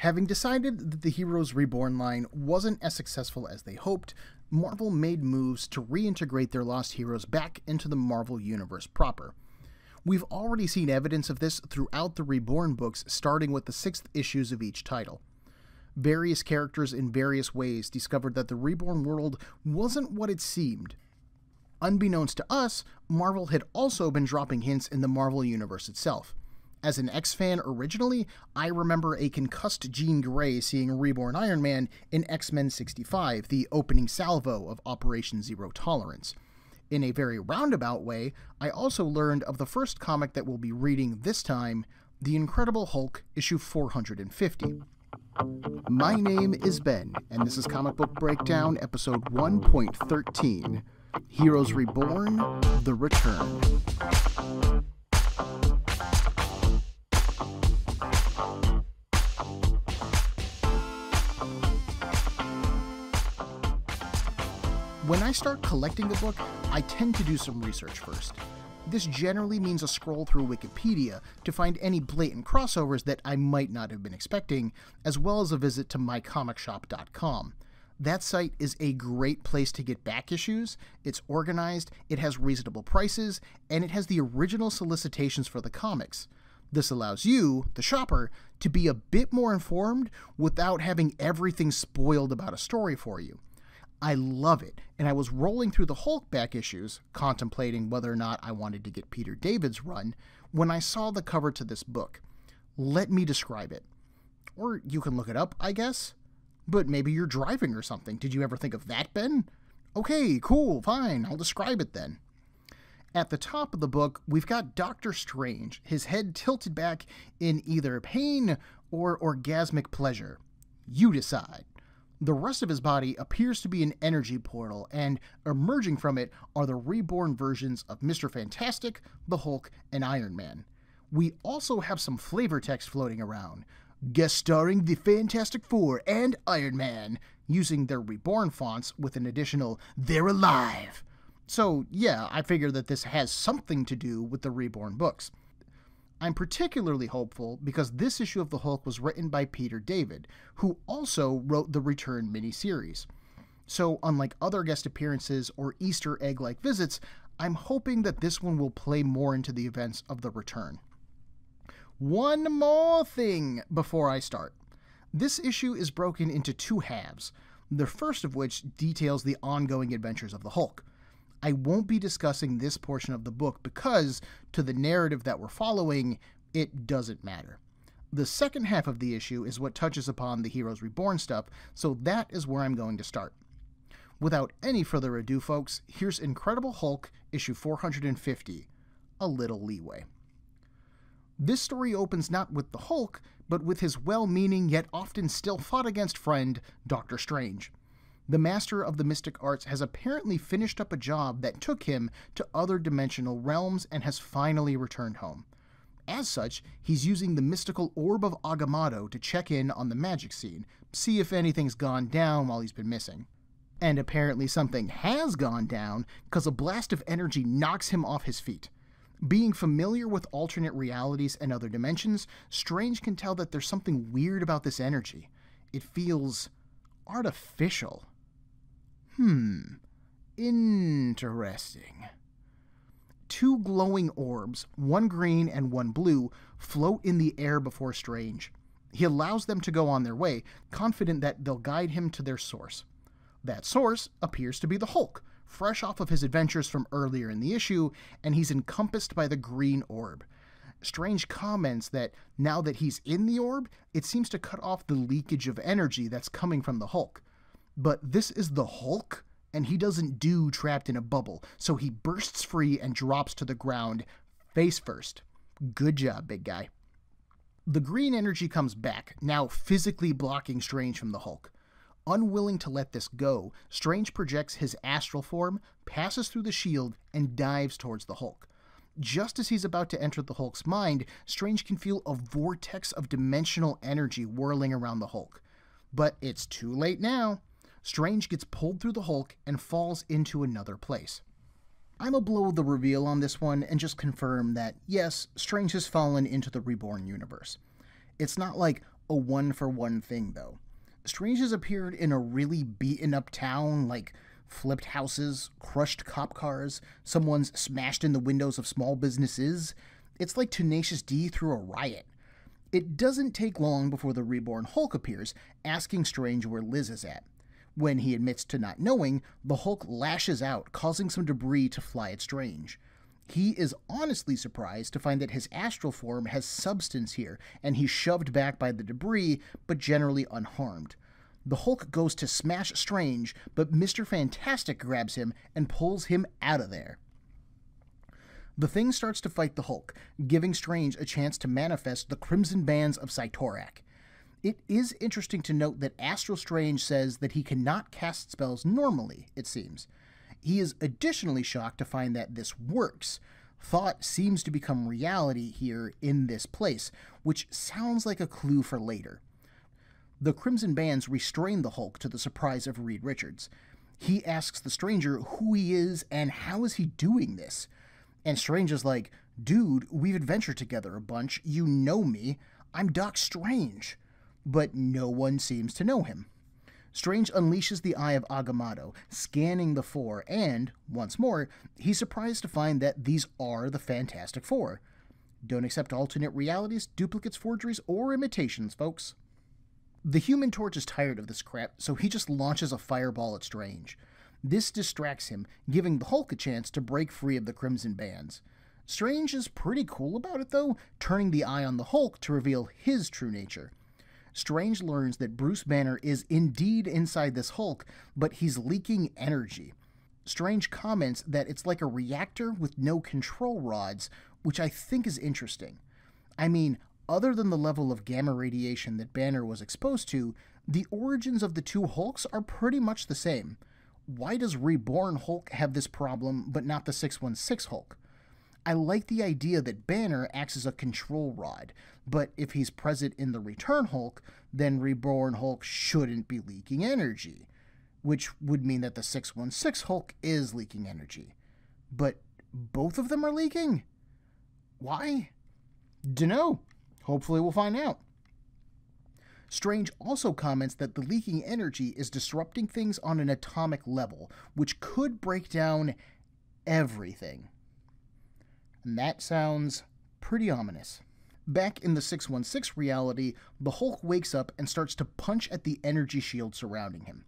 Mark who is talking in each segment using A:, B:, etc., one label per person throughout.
A: Having decided that the Heroes Reborn line wasn't as successful as they hoped, Marvel made moves to reintegrate their lost heroes back into the Marvel Universe proper. We've already seen evidence of this throughout the Reborn books, starting with the 6th issues of each title. Various characters in various ways discovered that the Reborn world wasn't what it seemed. Unbeknownst to us, Marvel had also been dropping hints in the Marvel Universe itself. As an X-fan originally, I remember a concussed Jean Grey seeing a reborn Iron Man in X-Men 65, the opening salvo of Operation Zero Tolerance. In a very roundabout way, I also learned of the first comic that we'll be reading this time, The Incredible Hulk, issue 450. My name is Ben, and this is Comic Book Breakdown, episode 1.13, Heroes Reborn, The Return. When I start collecting a book, I tend to do some research first. This generally means a scroll through Wikipedia to find any blatant crossovers that I might not have been expecting, as well as a visit to mycomicshop.com. That site is a great place to get back issues, it's organized, it has reasonable prices, and it has the original solicitations for the comics. This allows you, the shopper, to be a bit more informed without having everything spoiled about a story for you. I love it, and I was rolling through the Hulk back issues, contemplating whether or not I wanted to get Peter David's run, when I saw the cover to this book. Let me describe it. Or you can look it up, I guess? But maybe you're driving or something. Did you ever think of that, Ben? Okay, cool, fine, I'll describe it then. At the top of the book, we've got Dr. Strange, his head tilted back in either pain or orgasmic pleasure. You decide. The rest of his body appears to be an energy portal, and emerging from it are the reborn versions of Mr. Fantastic, the Hulk, and Iron Man. We also have some flavor text floating around, guest starring the Fantastic Four and Iron Man, using their reborn fonts with an additional "They're alive." So yeah, I figure that this has something to do with the Reborn books. I'm particularly hopeful because this issue of the Hulk was written by Peter David, who also wrote the Return miniseries. So unlike other guest appearances or Easter egg-like visits, I'm hoping that this one will play more into the events of the Return. One more thing before I start. This issue is broken into two halves, the first of which details the ongoing adventures of the Hulk. I won't be discussing this portion of the book because, to the narrative that we're following, it doesn't matter. The second half of the issue is what touches upon the Heroes Reborn stuff, so that is where I'm going to start. Without any further ado, folks, here's Incredible Hulk, issue 450, A Little Leeway. This story opens not with the Hulk, but with his well-meaning yet often still fought-against friend, Dr. Strange. The master of the mystic arts has apparently finished up a job that took him to other dimensional realms and has finally returned home. As such, he's using the mystical Orb of Agamotto to check in on the magic scene, see if anything's gone down while he's been missing. And apparently something has gone down, because a blast of energy knocks him off his feet. Being familiar with alternate realities and other dimensions, Strange can tell that there's something weird about this energy. It feels artificial. Interesting. Two glowing orbs, one green and one blue, float in the air before Strange. He allows them to go on their way, confident that they'll guide him to their source. That source appears to be the Hulk, fresh off of his adventures from earlier in the issue, and he's encompassed by the green orb. Strange comments that now that he's in the orb, it seems to cut off the leakage of energy that's coming from the Hulk. But this is the Hulk, and he doesn't do trapped in a bubble, so he bursts free and drops to the ground, face first. Good job, big guy. The green energy comes back, now physically blocking Strange from the Hulk. Unwilling to let this go, Strange projects his astral form, passes through the shield, and dives towards the Hulk. Just as he's about to enter the Hulk's mind, Strange can feel a vortex of dimensional energy whirling around the Hulk. But it's too late now. Strange gets pulled through the Hulk and falls into another place. I'll blow the reveal on this one and just confirm that, yes, Strange has fallen into the Reborn universe. It's not like, a one-for-one thing, though. Strange has appeared in a really beaten-up town, like flipped houses, crushed cop cars, someone's smashed in the windows of small businesses. It's like Tenacious D through a riot. It doesn't take long before the reborn Hulk appears, asking Strange where Liz is at. When he admits to not knowing, the Hulk lashes out, causing some debris to fly at Strange. He is honestly surprised to find that his astral form has substance here, and he's shoved back by the debris, but generally unharmed. The Hulk goes to smash Strange, but Mr. Fantastic grabs him and pulls him out of there. The Thing starts to fight the Hulk, giving Strange a chance to manifest the Crimson Bands of Cytorak. It is interesting to note that Astral Strange says that he cannot cast spells normally, it seems. He is additionally shocked to find that this works. Thought seems to become reality here in this place, which sounds like a clue for later. The Crimson Bands restrain the Hulk to the surprise of Reed Richards. He asks the stranger who he is and how is he doing this. And Strange is like, dude, we've adventured together a bunch, you know me, I'm Doc Strange. But no one seems to know him. Strange unleashes the Eye of Agamotto, scanning the Four, and, once more, he's surprised to find that these are the Fantastic Four. Don't accept alternate realities, duplicates, forgeries, or imitations, folks. The Human Torch is tired of this crap, so he just launches a fireball at Strange. This distracts him, giving the Hulk a chance to break free of the Crimson Bands. Strange is pretty cool about it, though, turning the eye on the Hulk to reveal his true nature. Strange learns that Bruce Banner is indeed inside this Hulk, but he's leaking energy. Strange comments that it's like a reactor with no control rods, which I think is interesting. I mean, other than the level of gamma radiation that Banner was exposed to, the origins of the two Hulks are pretty much the same. Why does Reborn Hulk have this problem, but not the 616 Hulk? I like the idea that Banner acts as a control rod, but if he's present in the Return Hulk, then Reborn Hulk shouldn't be leaking energy, which would mean that the 616 Hulk is leaking energy. But both of them are leaking? Why? Dunno. Hopefully we'll find out. Strange also comments that the leaking energy is disrupting things on an atomic level, which could break down everything. And that sounds pretty ominous. Back in the 616 reality, the Hulk wakes up and starts to punch at the energy shield surrounding him.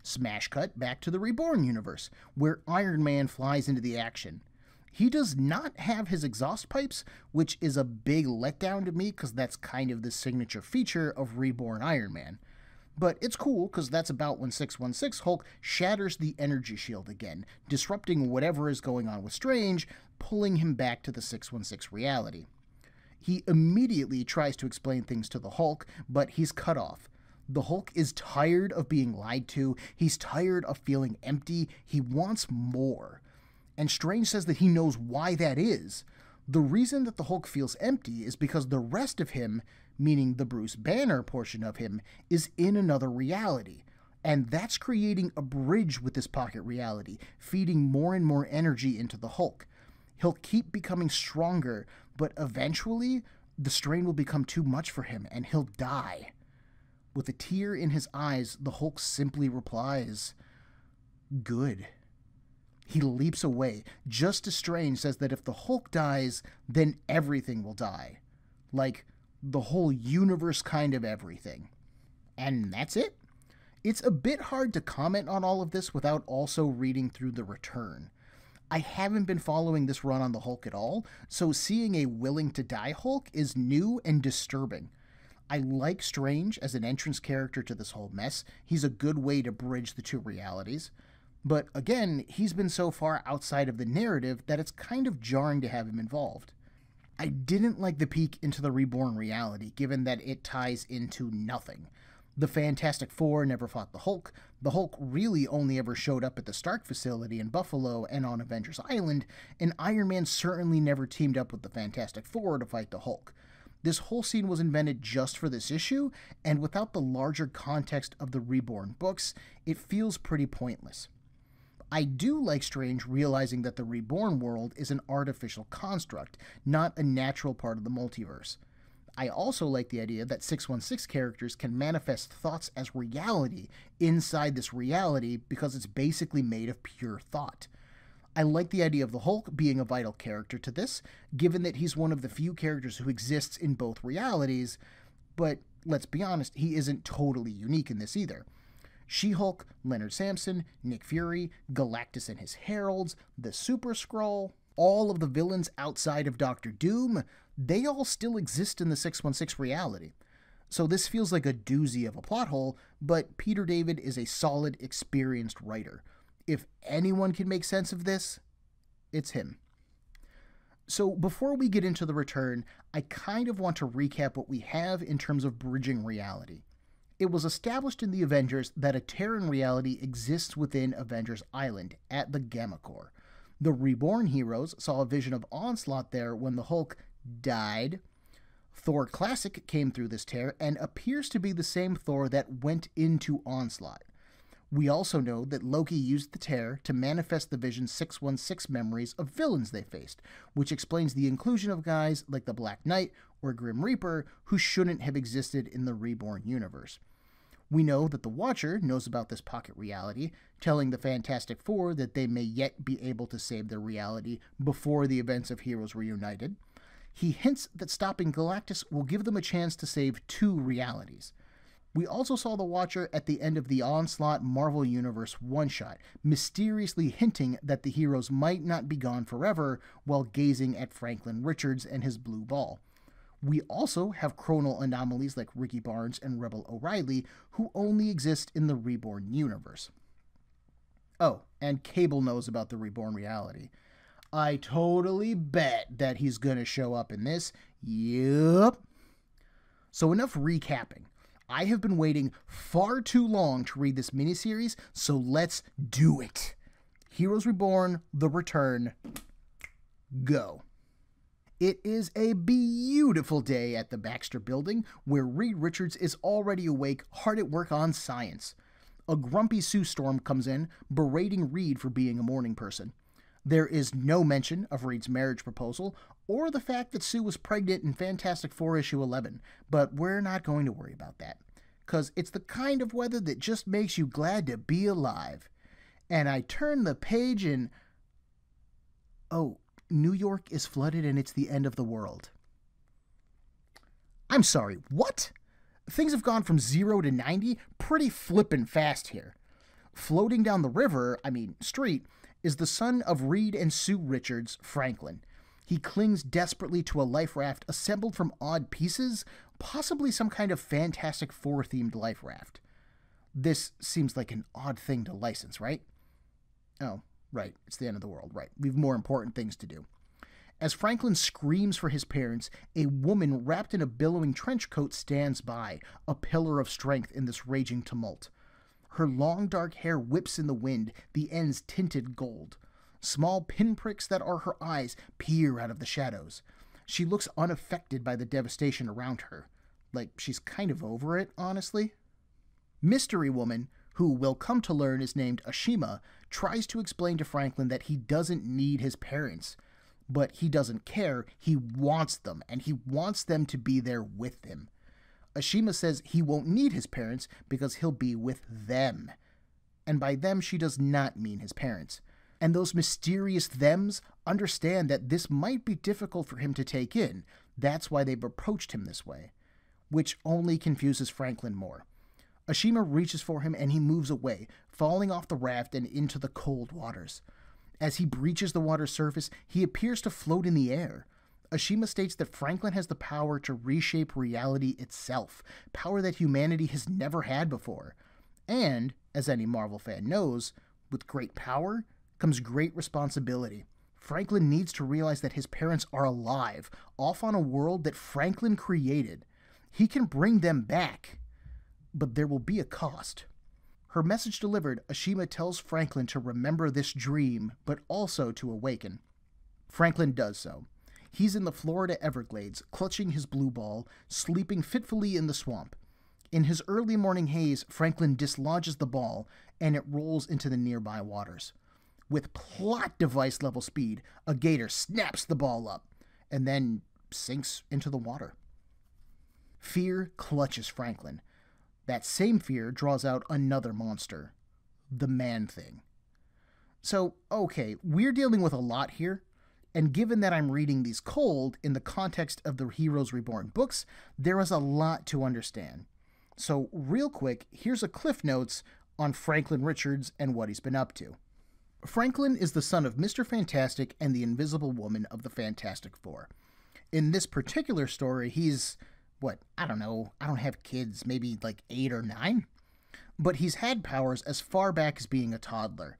A: Smash cut back to the Reborn universe, where Iron Man flies into the action. He does not have his exhaust pipes, which is a big letdown to me because that's kind of the signature feature of Reborn Iron Man. But it's cool because that's about when 616 Hulk shatters the energy shield again, disrupting whatever is going on with Strange, pulling him back to the 616 reality. He immediately tries to explain things to the Hulk, but he's cut off. The Hulk is tired of being lied to, he's tired of feeling empty, he wants more. And Strange says that he knows why that is. The reason that the Hulk feels empty is because the rest of him, meaning the Bruce Banner portion of him, is in another reality. And that's creating a bridge with this pocket reality, feeding more and more energy into the Hulk. He'll keep becoming stronger, but eventually, the strain will become too much for him, and he'll die. With a tear in his eyes, the Hulk simply replies, "Good." He leaps away, just as Strange says that if the Hulk dies, then everything will die. Like, the whole universe kind of everything. And that's it. It's a bit hard to comment on all of this without also reading through the Return. I haven't been following this run on the Hulk at all, so seeing a willing-to-die Hulk is new and disturbing. I like Strange as an entrance character to this whole mess. He's a good way to bridge the two realities. But again, he's been so far outside of the narrative that it's kind of jarring to have him involved. I didn't like the peek into the Reborn reality, given that it ties into nothing. The Fantastic Four never fought the Hulk really only ever showed up at the Stark facility in Buffalo and on Avengers Island, and Iron Man certainly never teamed up with the Fantastic Four to fight the Hulk. This whole scene was invented just for this issue, and without the larger context of the Reborn books, it feels pretty pointless. I do like Strange realizing that the Reborn world is an artificial construct, not a natural part of the multiverse. I also like the idea that 616 characters can manifest thoughts as reality inside this reality because it's basically made of pure thought. I like the idea of the Hulk being a vital character to this, given that he's one of the few characters who exists in both realities, but let's be honest, he isn't totally unique in this either. She-Hulk, Leonard Samson, Nick Fury, Galactus and his Heralds, the Super Skrull, all of the villains outside of Doctor Doom, they all still exist in the 616 reality. So this feels like a doozy of a plot hole, but Peter David is a solid, experienced writer. If anyone can make sense of this, it's him. So before we get into the return, I kind of want to recap what we have in terms of bridging reality. It was established in the Avengers that a Terran reality exists within Avengers Island at the Gamma Core. The Reborn heroes saw a vision of Onslaught there when the Hulk died. Thor Classic came through this tear and appears to be the same Thor that went into Onslaught. We also know that Loki used the tear to manifest the Vision's 616 memories of villains they faced, which explains the inclusion of guys like the Black Knight or Grim Reaper who shouldn't have existed in the Reborn universe. We know that the Watcher knows about this pocket reality, telling the Fantastic Four that they may yet be able to save their reality before the events of Heroes Reunited. He hints that stopping Galactus will give them a chance to save two realities. We also saw the Watcher at the end of the Onslaught Marvel Universe one-shot, mysteriously hinting that the heroes might not be gone forever while gazing at Franklin Richards and his blue ball. We also have chronal anomalies like Ricky Barnes and Rebel O'Reilly, who only exist in the Reborn universe. Oh, and Cable knows about the Reborn reality. I totally bet that he's going to show up in this. Yup. So enough recapping. I have been waiting far too long to read this miniseries, so let's do it. Heroes Reborn, The Return, go. It is a beautiful day at the Baxter Building, where Reed Richards is already awake, hard at work on science. A grumpy Sue Storm comes in, berating Reed for being a morning person. There is no mention of Reed's marriage proposal, or the fact that Sue was pregnant in Fantastic Four issue 11, but we're not going to worry about that, because it's the kind of weather that just makes you glad to be alive. And I turn the page and... oh, New York is flooded and it's the end of the world. I'm sorry, what? Things have gone from 0 to 90 pretty flippin' fast here. Floating down the river, street, is the son of Reed and Sue Richards, Franklin. He clings desperately to a life raft assembled from odd pieces, possibly some kind of Fantastic Four-themed life raft. This seems like an odd thing to license, right? Oh, right, it's the end of the world, right. We've more important things to do. As Franklin screams for his parents, a woman wrapped in a billowing trench coat stands by, a pillar of strength in this raging tumult. Her long dark hair whips in the wind, the ends tinted gold. Small pinpricks that are her eyes peer out of the shadows. She looks unaffected by the devastation around her. Like she's kind of over it, honestly. Mystery Woman, who we'll come to learn is named Ashima, tries to explain to Franklin that he doesn't need his parents. But he doesn't care, he wants them, and he wants them to be there with him. Ashima says he won't need his parents because he'll be with them. And by them, she does not mean his parents. And those mysterious thems understand that this might be difficult for him to take in. That's why they've approached him this way. Which only confuses Franklin more. Ashima reaches for him and he moves away, falling off the raft and into the cold waters. As he breaches the water's surface, he appears to float in the air. Ashima states that Franklin has the power to reshape reality itself, power that humanity has never had before. And, as any Marvel fan knows, with great power comes great responsibility. Franklin needs to realize that his parents are alive, off on a world that Franklin created. He can bring them back, but there will be a cost. Her message delivered, Ashima tells Franklin to remember this dream, but also to awaken. Franklin does so. He's in the Florida Everglades, clutching his blue ball, sleeping fitfully in the swamp. In his early morning haze, Franklin dislodges the ball, and it rolls into the nearby waters. With plot device level speed, a gator snaps the ball up, and then sinks into the water. Fear clutches Franklin. That same fear draws out another monster, the Man-Thing. So, okay, we're dealing with a lot here, and given that I'm reading these cold in the context of the Heroes Reborn books, there is a lot to understand. So, real quick, here's a Cliff Notes on Franklin Richards and what he's been up to. Franklin is the son of Mr. Fantastic and the Invisible Woman of the Fantastic Four. In this particular story, he's, I don't have kids, maybe like 8 or 9? But he's had powers as far back as being a toddler.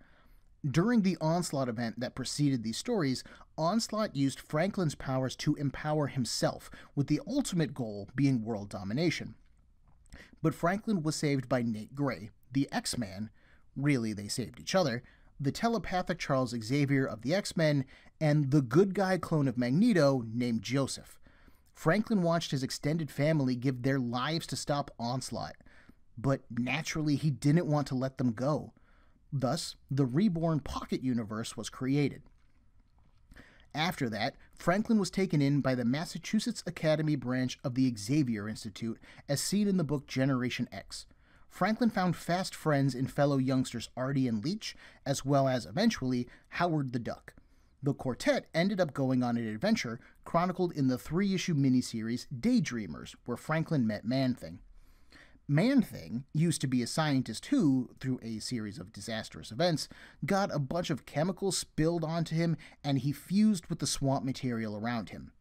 A: During the Onslaught event that preceded these stories, Onslaught used Franklin's powers to empower himself, with the ultimate goal being world domination. But Franklin was saved by Nate Gray, the X-Man, really they saved each other, the telepathic Charles Xavier of the X-Men, and the good guy clone of Magneto named Joseph. Franklin watched his extended family give their lives to stop Onslaught, but naturally he didn't want to let them go. Thus, the Reborn Pocket Universe was created. After that, Franklin was taken in by the Massachusetts Academy branch of the Xavier Institute, as seen in the book Generation X. Franklin found fast friends in fellow youngsters Artie and Leech, as well as, eventually, Howard the Duck. The quartet ended up going on an adventure chronicled in the 3-issue miniseries Daydreamers, where Franklin met Man-Thing. Man-Thing used to be a scientist who, through a series of disastrous events, got a bunch of chemicals spilled onto him and he fused with the swamp material around him.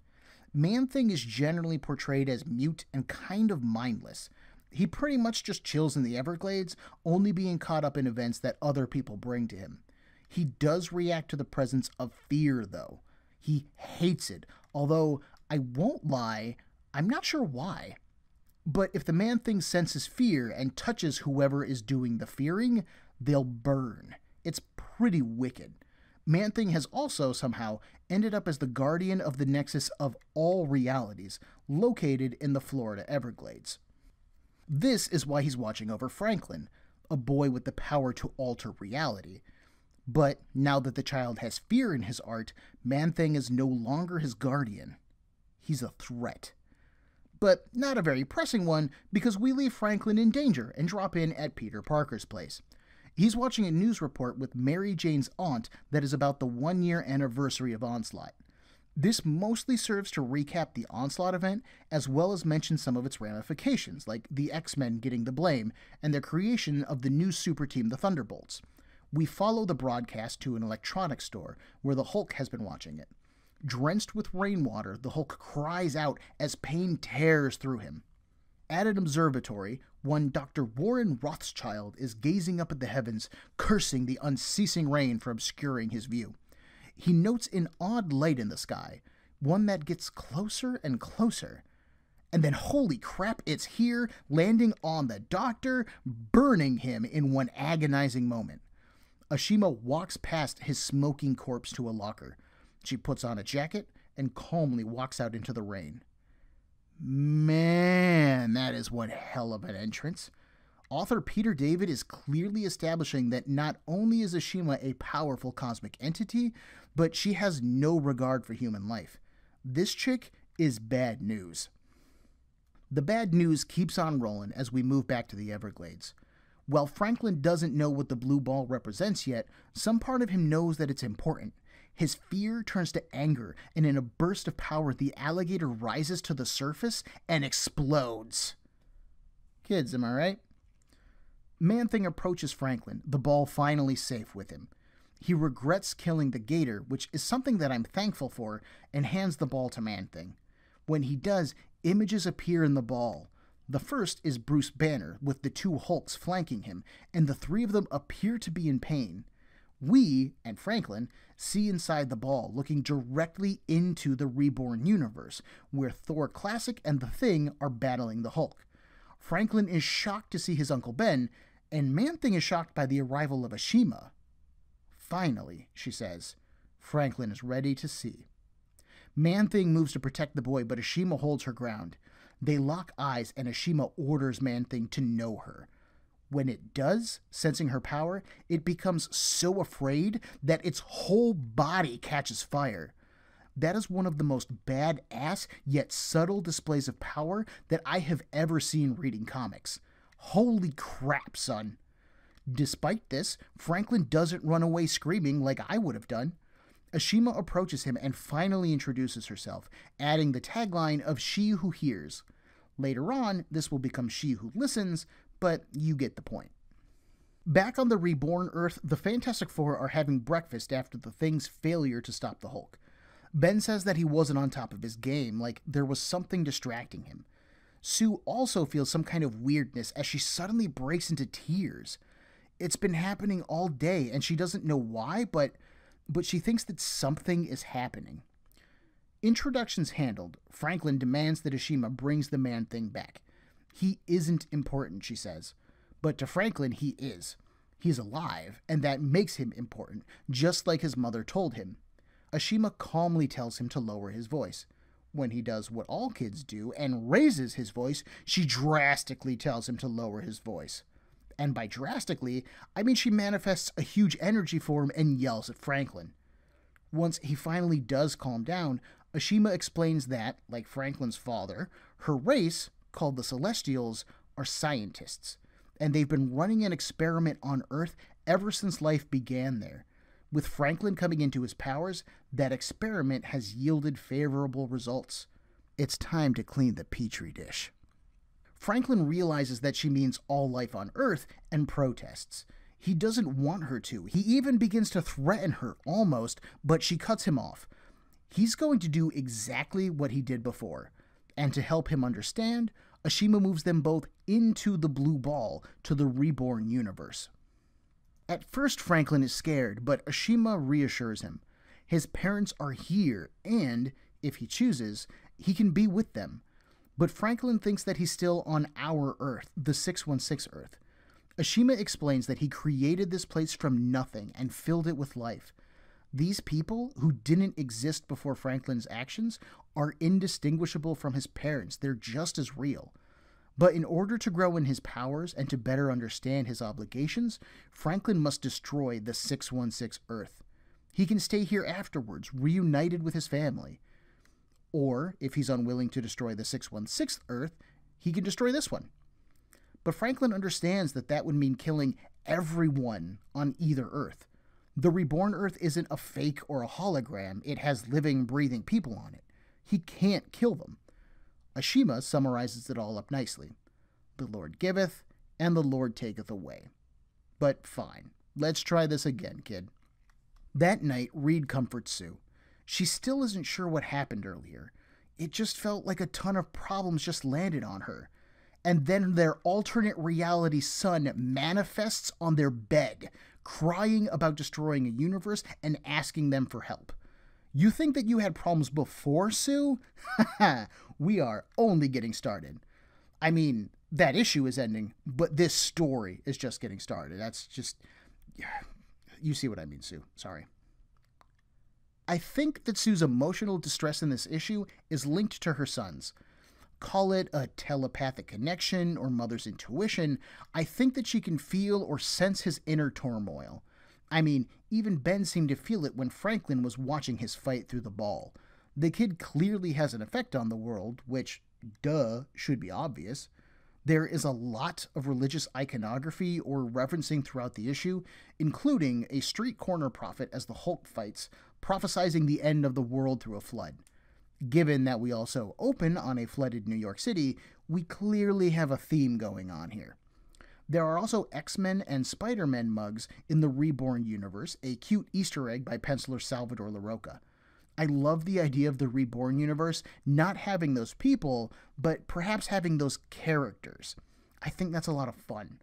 A: Man-Thing is generally portrayed as mute and kind of mindless. He pretty much just chills in the Everglades, only being caught up in events that other people bring to him. He does react to the presence of fear, though. He hates it, although, I won't lie, I'm not sure why. But if the Man-Thing senses fear and touches whoever is doing the fearing, they'll burn. It's pretty wicked. Man-Thing has also, somehow, ended up as the guardian of the nexus of all realities, located in the Florida Everglades. This is why he's watching over Franklin, a boy with the power to alter reality. But now that the child has fear in his art, Man-Thing is no longer his guardian. He's a threat. But not a very pressing one, because we leave Franklin in danger and drop in at Peter Parker's place. He's watching a news report with Mary Jane's aunt that is about the 1-year anniversary of Onslaught. This mostly serves to recap the Onslaught event, as well as mention some of its ramifications, like the X-Men getting the blame, and their creation of the new super team, the Thunderbolts. We follow the broadcast to an electronics store, where the Hulk has been watching it. Drenched with rainwater, the Hulk cries out as pain tears through him. At an observatory, one Dr. Warren Rothschild is gazing up at the heavens, cursing the unceasing rain for obscuring his view. He notes an odd light in the sky, one that gets closer and closer. And then, holy crap, it's here, landing on the doctor, burning him in one agonizing moment. Ashima walks past his smoking corpse to a locker. She puts on a jacket and calmly walks out into the rain. Man, that is one hell of an entrance. Author Peter David is clearly establishing that not only is Ashima a powerful cosmic entity, but she has no regard for human life. This chick is bad news. The bad news keeps on rolling as we move back to the Everglades. While Franklin doesn't know what the blue ball represents yet, some part of him knows that it's important. His fear turns to anger, and in a burst of power, the alligator rises to the surface and explodes. Kids, am I right? Man-Thing approaches Franklin, the ball finally safe with him. He regrets killing the gator, which is something that I'm thankful for, and hands the ball to Man-Thing. When he does, images appear in the ball. The first is Bruce Banner, with the 2 Hulks flanking him, and the 3 of them appear to be in pain. We, and Franklin, see inside the ball, looking directly into the Reborn universe, where Thor Classic and the Thing are battling the Hulk. Franklin is shocked to see his Uncle Ben, and Man-Thing is shocked by the arrival of Ashima. Finally, she says, Franklin is ready to see. Man-Thing moves to protect the boy, but Ashima holds her ground. They lock eyes, and Ashima orders Man-Thing to know her. When it does, sensing her power, it becomes so afraid that its whole body catches fire. That is one of the most badass yet subtle displays of power that I have ever seen reading comics. Holy crap, son. Despite this, Franklin doesn't run away screaming like I would have done. Ashima approaches him and finally introduces herself, adding the tagline of "She Who Hears." Later on, this will become "She Who Listens," but you get the point. Back on the Reborn Earth, the Fantastic Four are having breakfast after the Thing's failure to stop the Hulk. Ben says that he wasn't on top of his game, like there was something distracting him. Sue also feels some kind of weirdness as she suddenly breaks into tears. It's been happening all day, and she doesn't know why, but she thinks that something is happening. Introductions handled, Franklin demands that Ashima brings the Man-Thing back. He isn't important, she says. But to Franklin, he is. He's alive, and that makes him important, just like his mother told him. Ashima calmly tells him to lower his voice. When he does what all kids do and raises his voice, she drastically tells him to lower his voice. And by drastically, I mean she manifests a huge energy form and yells at Franklin. Once he finally does calm down, Ashima explains that, like Franklin's father, her race, called the Celestials, are scientists, and they've been running an experiment on Earth ever since life began there. With Franklin coming into his powers, that experiment has yielded favorable results. It's time to clean the petri dish. Franklin realizes that she means all life on Earth and protests. He doesn't want her to. He even begins to threaten her, almost, but she cuts him off. He's going to do exactly what he did before. And to help him understand, Ashima moves them both into the blue ball to the Reborn universe. At first, Franklin is scared, but Ashima reassures him. His parents are here, and, if he chooses, he can be with them. But Franklin thinks that he's still on our Earth, the 616 Earth. Ashima explains that he created this place from nothing and filled it with life. These people, who didn't exist before Franklin's actions, are indistinguishable from his parents. They're just as real. But in order to grow in his powers and to better understand his obligations, Franklin must destroy the 616 Earth. He can stay here afterwards, reunited with his family. Or, if he's unwilling to destroy the 616th Earth, he can destroy this one. But Franklin understands that that would mean killing everyone on either Earth. The Reborn Earth isn't a fake or a hologram. It has living, breathing people on it. He can't kill them. Ashima summarizes it all up nicely. The Lord giveth, and the Lord taketh away. But fine, let's try this again, kid. That night, Reed comforts Sue. She still isn't sure what happened earlier. It just felt like a ton of problems just landed on her. And then their alternate reality son manifests on their bed, crying about destroying a universe and asking them for help. You think that you had problems before, Sue? Haha, we are only getting started. I mean, that issue is ending, but this story is just getting started. That's just... You see what I mean, Sue. Sorry. I think that Sue's emotional distress in this issue is linked to her sons. Call it a telepathic connection or mother's intuition. I think that she can feel or sense his inner turmoil. I mean, even Ben seemed to feel it when Franklin was watching his fight through the ball. The kid clearly has an effect on the world, which, duh, should be obvious. There is a lot of religious iconography or referencing throughout the issue, including a street corner prophet as the Hulk fights, prophesizing the end of the world through a flood. Given that we also open on a flooded New York City, we clearly have a theme going on here. There are also X-Men and Spider-Man mugs in the Reborn universe, a cute Easter egg by penciler Salvador LaRocca. I love the idea of the Reborn universe not having those people, but perhaps having those characters. I think that's a lot of fun.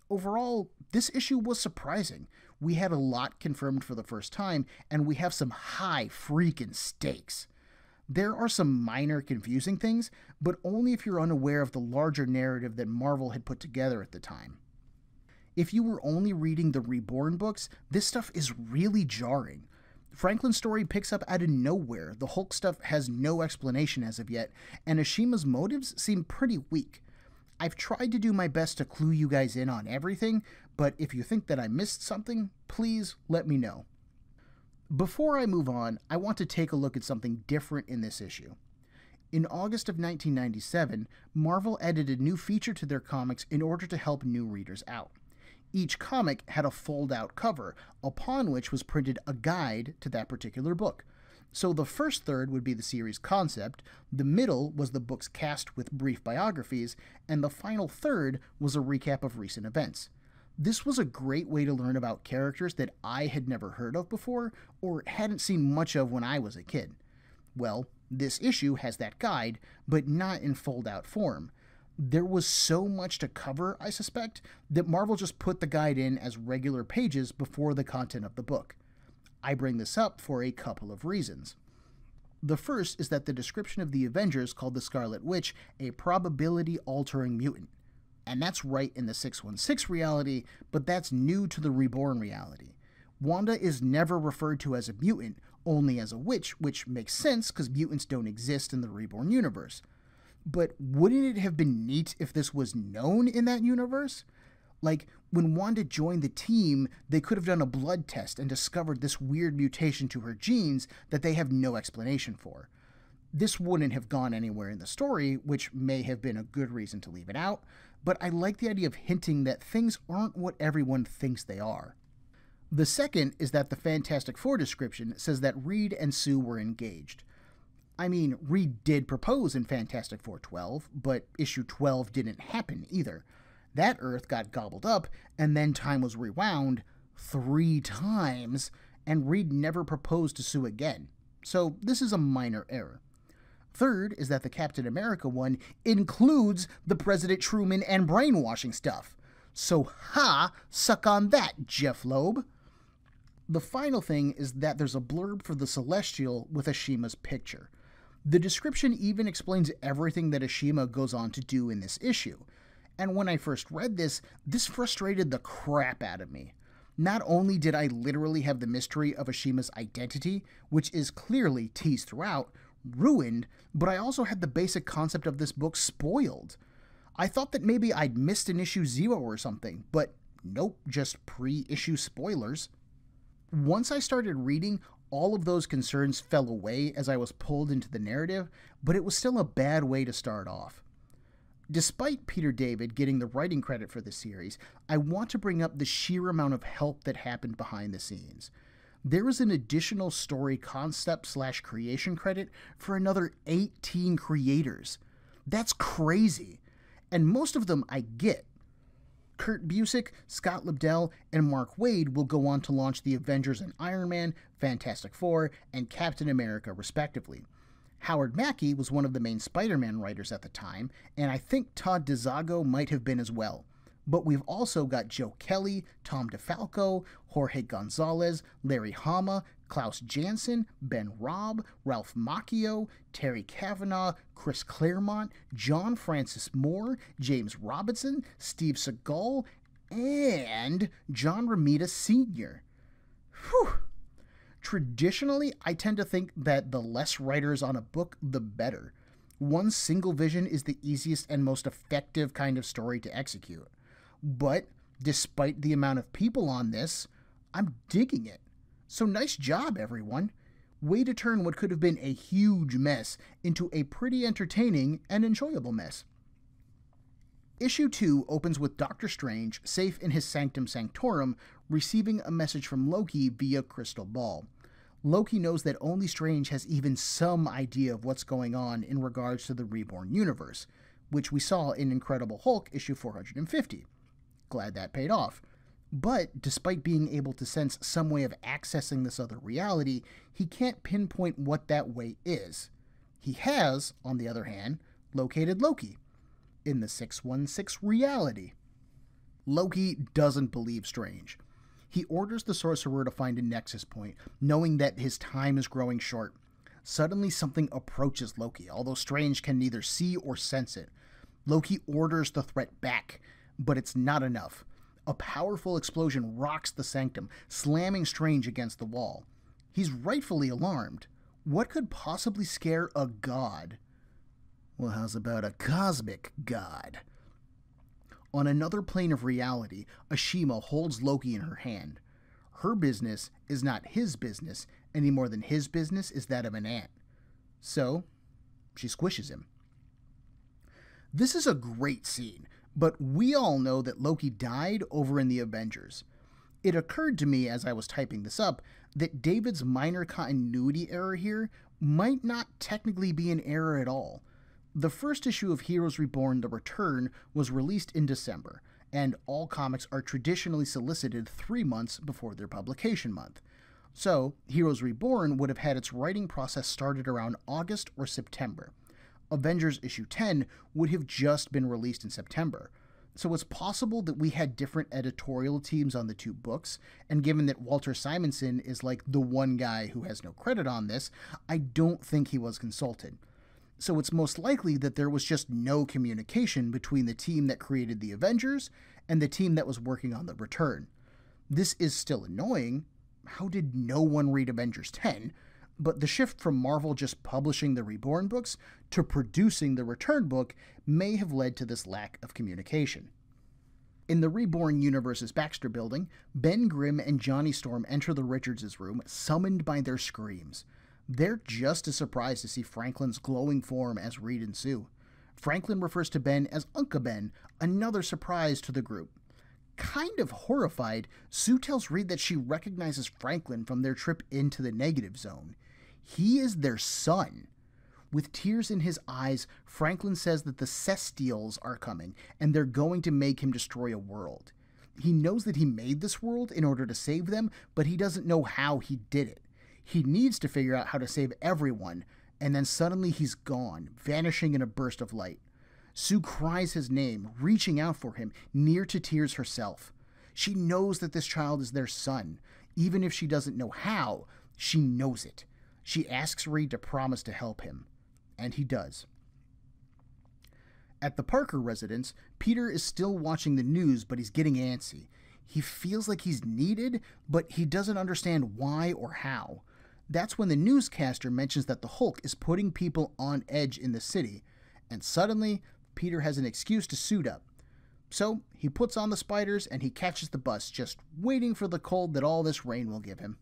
A: Overall, this issue was surprising. We had a lot confirmed for the first time, and we have some high freaking stakes. There are some minor confusing things, but only if you're unaware of the larger narrative that Marvel had put together at the time. If you were only reading the Reborn books, this stuff is really jarring. Franklin's story picks up out of nowhere, the Hulk stuff has no explanation as of yet, and Ashima's motives seem pretty weak. I've tried to do my best to clue you guys in on everything, but if you think that I missed something, please let me know. Before I move on, I want to take a look at something different in this issue. In August of 1997, Marvel added a new feature to their comics in order to help new readers out. Each comic had a fold-out cover, upon which was printed a guide to that particular book. So the first third would be the series concept, the middle was the book's cast with brief biographies, and the final third was a recap of recent events. This was a great way to learn about characters that I had never heard of before, or hadn't seen much of when I was a kid. Well, this issue has that guide, but not in fold-out form. There was so much to cover, I suspect, that Marvel just put the guide in as regular pages before the content of the book. I bring this up for a couple of reasons. The first is that the description of the Avengers called the Scarlet Witch a probability-altering mutant. And that's right in the 616 reality, but that's new to the Reborn reality. Wanda is never referred to as a mutant, only as a witch, which makes sense because mutants don't exist in the Reborn universe. But wouldn't it have been neat if this was known in that universe? Like, when Wanda joined the team, they could have done a blood test and discovered this weird mutation to her genes that they have no explanation for. This wouldn't have gone anywhere in the story, which may have been a good reason to leave it out, but I like the idea of hinting that things aren't what everyone thinks they are. The second is that the Fantastic Four description says that Reed and Sue were engaged. I mean, Reed did propose in Fantastic Four 12, but issue 12 didn't happen either. That Earth got gobbled up, and then time was rewound 3 times, and Reed never proposed to Sue again. So this is a minor error. Third is that the Captain America one includes the President Truman and brainwashing stuff. So suck on that, Jeff Loeb. The final thing is that there's a blurb for the Celestial with Ashima's picture. The description even explains everything that Ashima goes on to do in this issue. And when I first read this frustrated the crap out of me. Not only did I literally have the mystery of Ashima's identity, which is clearly teased throughout, ruined, but I also had the basic concept of this book spoiled. I thought that maybe I'd missed an issue 0 or something, but nope, just pre-issue spoilers. Once I started reading, all of those concerns fell away as I was pulled into the narrative, but it was still a bad way to start off. Despite Peter David getting the writing credit for the series, I want to bring up the sheer amount of help that happened behind the scenes. There is an additional story concept/creation credit for another 18 creators. That's crazy. And most of them I get. Kurt Busiek, Scott Lobdell, and Mark Waid will go on to launch the Avengers and Iron Man, Fantastic Four, and Captain America respectively. Howard Mackey was one of the main Spider-Man writers at the time, and I think Todd DeZago might have been as well. But we've also got Joe Kelly, Tom DeFalco, Jorge Gonzalez, Larry Hama, Klaus Janson, Ben Robb, Ralph Macchio, Terry Kavanagh, Chris Claremont, John Francis Moore, James Robinson, Steve Seagal, and John Romita Sr. Whew. Traditionally, I tend to think that the less writers on a book, the better. One single vision is the easiest and most effective kind of story to execute. But, despite the amount of people on this, I'm digging it. So nice job, everyone. Way to turn what could have been a huge mess into a pretty entertaining and enjoyable mess. Issue 2 opens with Doctor Strange, safe in his Sanctum Sanctorum, receiving a message from Loki via Crystal Ball. Loki knows that only Strange has even some idea of what's going on in regards to the Reborn universe, which we saw in Incredible Hulk issue 450. Glad that paid off. But despite being able to sense some way of accessing this other reality, he can't pinpoint what that way is. He has, on the other hand, located Loki in the 616 reality. Loki doesn't believe Strange. He orders the sorcerer to find a nexus point, knowing that his time is growing short. Suddenly something approaches Loki, although Strange can neither see or sense it. Loki orders the threat back, but it's not enough. A powerful explosion rocks the sanctum, slamming Strange against the wall. He's rightfully alarmed. What could possibly scare a god? Well, how's about a cosmic god? On another plane of reality, Ashima holds Loki in her hand. Her business is not his business, any more than his business is that of an ant. So, she squishes him. This is a great scene, but we all know that Loki died over in the Avengers. It occurred to me as I was typing this up that David's minor continuity error here might not technically be an error at all. The first issue of Heroes Reborn: The Return was released in December, and all comics are traditionally solicited 3 months before their publication month. So, Heroes Reborn would have had its writing process started around August or September. Avengers issue 10 would have just been released in September. So it's possible that we had different editorial teams on the two books, and given that Walter Simonson is like the one guy who has no credit on this, I don't think he was consulted. So it's most likely that there was just no communication between the team that created the Avengers and the team that was working on The Return. This is still annoying. How did no one read Avengers 10? But the shift from Marvel just publishing the Reborn books to producing the Return book may have led to this lack of communication. In the Reborn Universe's Baxter building, Ben Grimm and Johnny Storm enter the Richards' room, summoned by their screams. They're just as surprised to see Franklin's glowing form as Reed and Sue. Franklin refers to Ben as Unca Ben, another surprise to the group. Kind of horrified, Sue tells Reed that she recognizes Franklin from their trip into the negative zone. He is their son. With tears in his eyes, Franklin says that the Celestials are coming, and they're going to make him destroy a world. He knows that he made this world in order to save them, but he doesn't know how he did it. He needs to figure out how to save everyone, and then suddenly he's gone, vanishing in a burst of light. Sue cries his name, reaching out for him, near to tears herself. She knows that this child is their son. Even if she doesn't know how, she knows it. She asks Reed to promise to help him, and he does. At the Parker residence, Peter is still watching the news, but he's getting antsy. He feels like he's needed, but he doesn't understand why or how. That's when the newscaster mentions that the Hulk is putting people on edge in the city, and suddenly, Peter has an excuse to suit up. So, he puts on the spiders and he catches the bus, just waiting for the cold that all this rain will give him.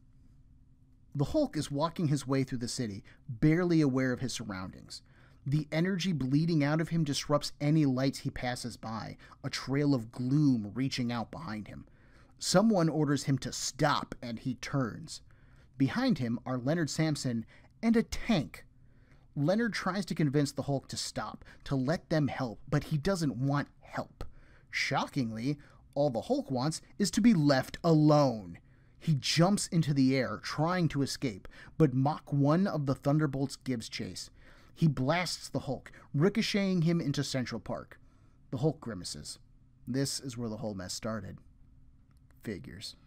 A: The Hulk is walking his way through the city, barely aware of his surroundings. The energy bleeding out of him disrupts any lights he passes by, a trail of gloom reaching out behind him. Someone orders him to stop, and he turns. Behind him are Leonard Samson and a tank. Leonard tries to convince the Hulk to stop, to let them help, but he doesn't want help. Shockingly, all the Hulk wants is to be left alone. He jumps into the air, trying to escape, but Mach 1 of the Thunderbolts gives chase. He blasts the Hulk, ricocheting him into Central Park. The Hulk grimaces. This is where the whole mess started. Figures.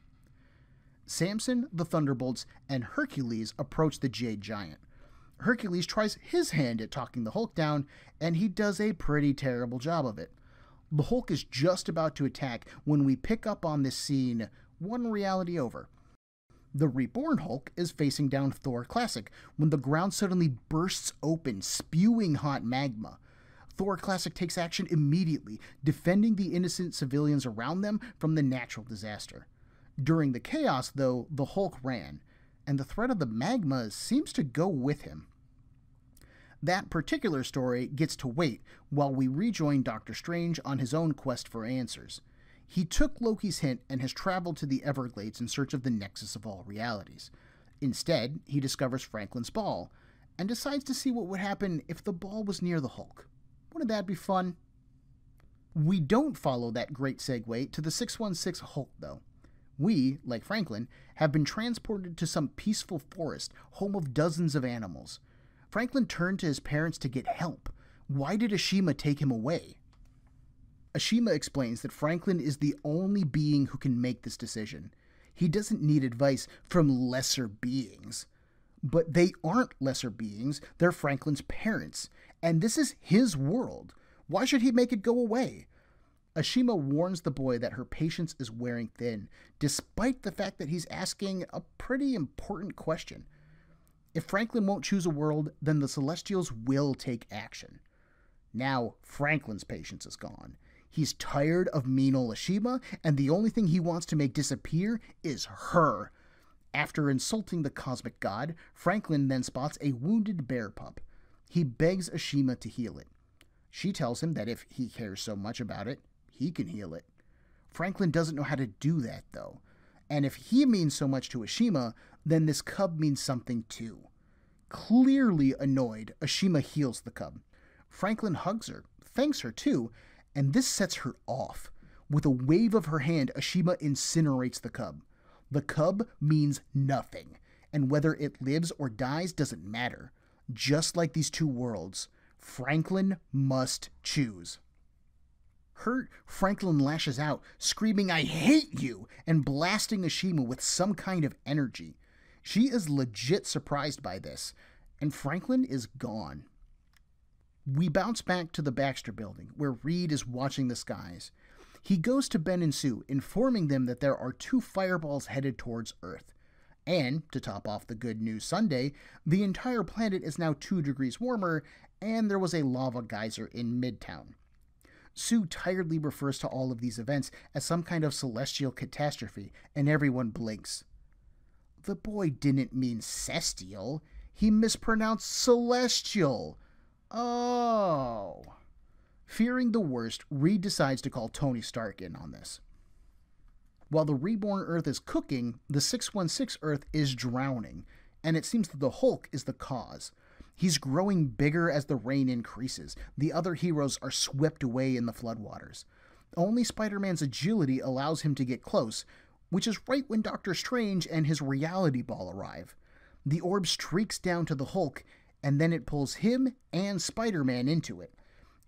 A: Samson, the Thunderbolts, and Hercules approach the Jade Giant. Hercules tries his hand at talking the Hulk down, and he does a pretty terrible job of it. The Hulk is just about to attack when we pick up on this scene one reality over. The Reborn Hulk is facing down Thor Classic when the ground suddenly bursts open, spewing hot magma. Thor Classic takes action immediately, defending the innocent civilians around them from the natural disaster. During the chaos, though, the Hulk ran, and the threat of the magma seems to go with him. That particular story gets to wait while we rejoin Doctor Strange on his own quest for answers. He took Loki's hint and has traveled to the Everglades in search of the nexus of all realities. Instead, he discovers Franklin's ball, and decides to see what would happen if the ball was near the Hulk. Wouldn't that be fun? We don't follow that great segue to the 616 Hulk, though. We, like Franklin, have been transported to some peaceful forest, home of dozens of animals. Franklin turned to his parents to get help. Why did Ashima take him away? Ashima explains that Franklin is the only being who can make this decision. He doesn't need advice from lesser beings. But they aren't lesser beings, they're Franklin's parents. And this is his world. Why should he make it go away? Ashima warns the boy that her patience is wearing thin, despite the fact that he's asking a pretty important question. If Franklin won't choose a world, then the Celestials will take action. Now, Franklin's patience is gone. He's tired of mean ol' Ashima, and the only thing he wants to make disappear is her. After insulting the cosmic god, Franklin then spots a wounded bear pup. He begs Ashima to heal it. She tells him that if he cares so much about it, he can heal it. Franklin doesn't know how to do that, though. And if he means so much to Ashima, then this cub means something too. Clearly annoyed, Ashima heals the cub. Franklin hugs her, thanks her too, and this sets her off. With a wave of her hand, Ashima incinerates the cub. The cub means nothing, and whether it lives or dies doesn't matter. Just like these two worlds, Franklin must choose. Hurt, Franklin lashes out, screaming, "I hate you!" and blasting Ashima with some kind of energy. She is legit surprised by this, and Franklin is gone. We bounce back to the Baxter building, where Reed is watching the skies. He goes to Ben and Sue, informing them that there are 2 fireballs headed towards Earth. And, to top off the good news Sunday, the entire planet is now 2 degrees warmer, and there was a lava geyser in Midtown. Sue tiredly refers to all of these events as some kind of celestial catastrophe, and everyone blinks. The boy didn't mean cestial. He mispronounced celestial. Oh. Fearing the worst, Reed decides to call Tony Stark in on this. While the reborn Earth is cooking, the 616 Earth is drowning, and it seems that the Hulk is the cause. He's growing bigger as the rain increases. The other heroes are swept away in the floodwaters. Only Spider-Man's agility allows him to get close, which is right when Doctor Strange and his reality ball arrive. The orb streaks down to the Hulk, and then it pulls him and Spider-Man into it.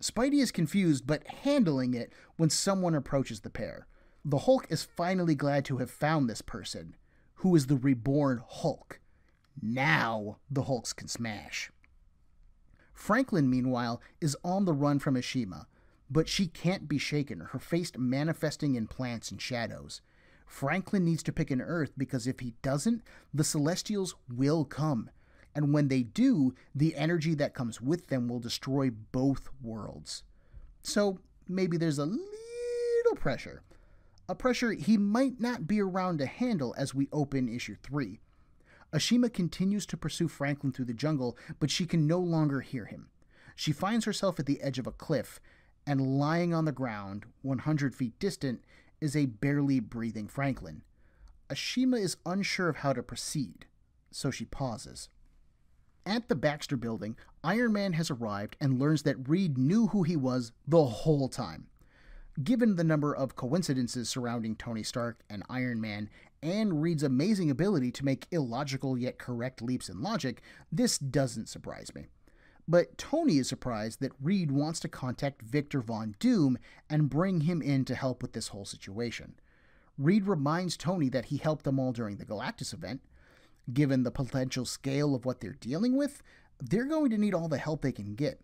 A: Spidey is confused, but handling it when someone approaches the pair. The Hulk is finally glad to have found this person, who is the reborn Hulk. Now the Hulks can smash. Franklin, meanwhile, is on the run from Ashima, but she can't be shaken, her face manifesting in plants and shadows. Franklin needs to pick an Earth because if he doesn't, the Celestials will come. And when they do, the energy that comes with them will destroy both worlds. So maybe there's a little pressure. A pressure he might not be around to handle as we open issue 3. Ashima continues to pursue Franklin through the jungle, but she can no longer hear him. She finds herself at the edge of a cliff, and lying on the ground, 100 feet distant, is a barely breathing Franklin. Ashima is unsure of how to proceed, so she pauses. At the Baxter building, Iron Man has arrived and learns that Reed knew who he was the whole time. Given the number of coincidences surrounding Tony Stark and Iron Man, and Reed's amazing ability to make illogical yet correct leaps in logic, this doesn't surprise me. But Tony is surprised that Reed wants to contact Victor Von Doom and bring him in to help with this whole situation. Reed reminds Tony that he helped them all during the Galactus event. Given the potential scale of what they're dealing with, they're going to need all the help they can get.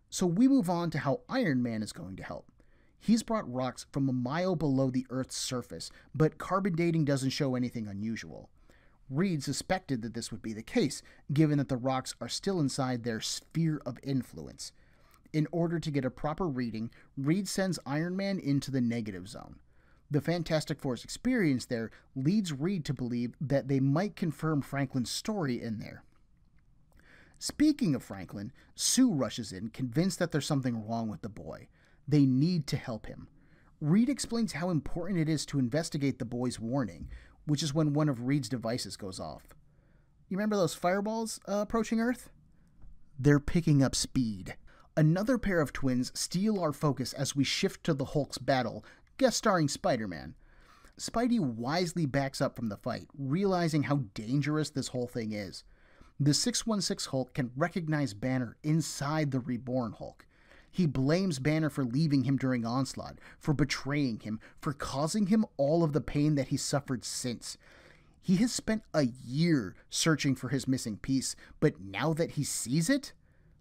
A: So we move on to how Iron Man is going to help. He's brought rocks from a mile below the Earth's surface, but carbon dating doesn't show anything unusual. Reed suspected that this would be the case, given that the rocks are still inside their sphere of influence. In order to get a proper reading, Reed sends Iron Man into the negative zone. The Fantastic Four's experience there leads Reed to believe that they might confirm Franklin's story in there. Speaking of Franklin, Sue rushes in, convinced that there's something wrong with the boy. They need to help him. Reed explains how important it is to investigate the boy's warning, which is when one of Reed's devices goes off. You remember those fireballs approaching Earth? They're picking up speed. Another pair of twins steal our focus as we shift to the Hulk's battle, guest starring Spider-Man. Spidey wisely backs up from the fight, realizing how dangerous this whole thing is. The 616 Hulk can recognize Banner inside the reborn Hulk. He blames Banner for leaving him during Onslaught, for betraying him, for causing him all of the pain that he's suffered since. He has spent a year searching for his missing piece, but now that he sees it,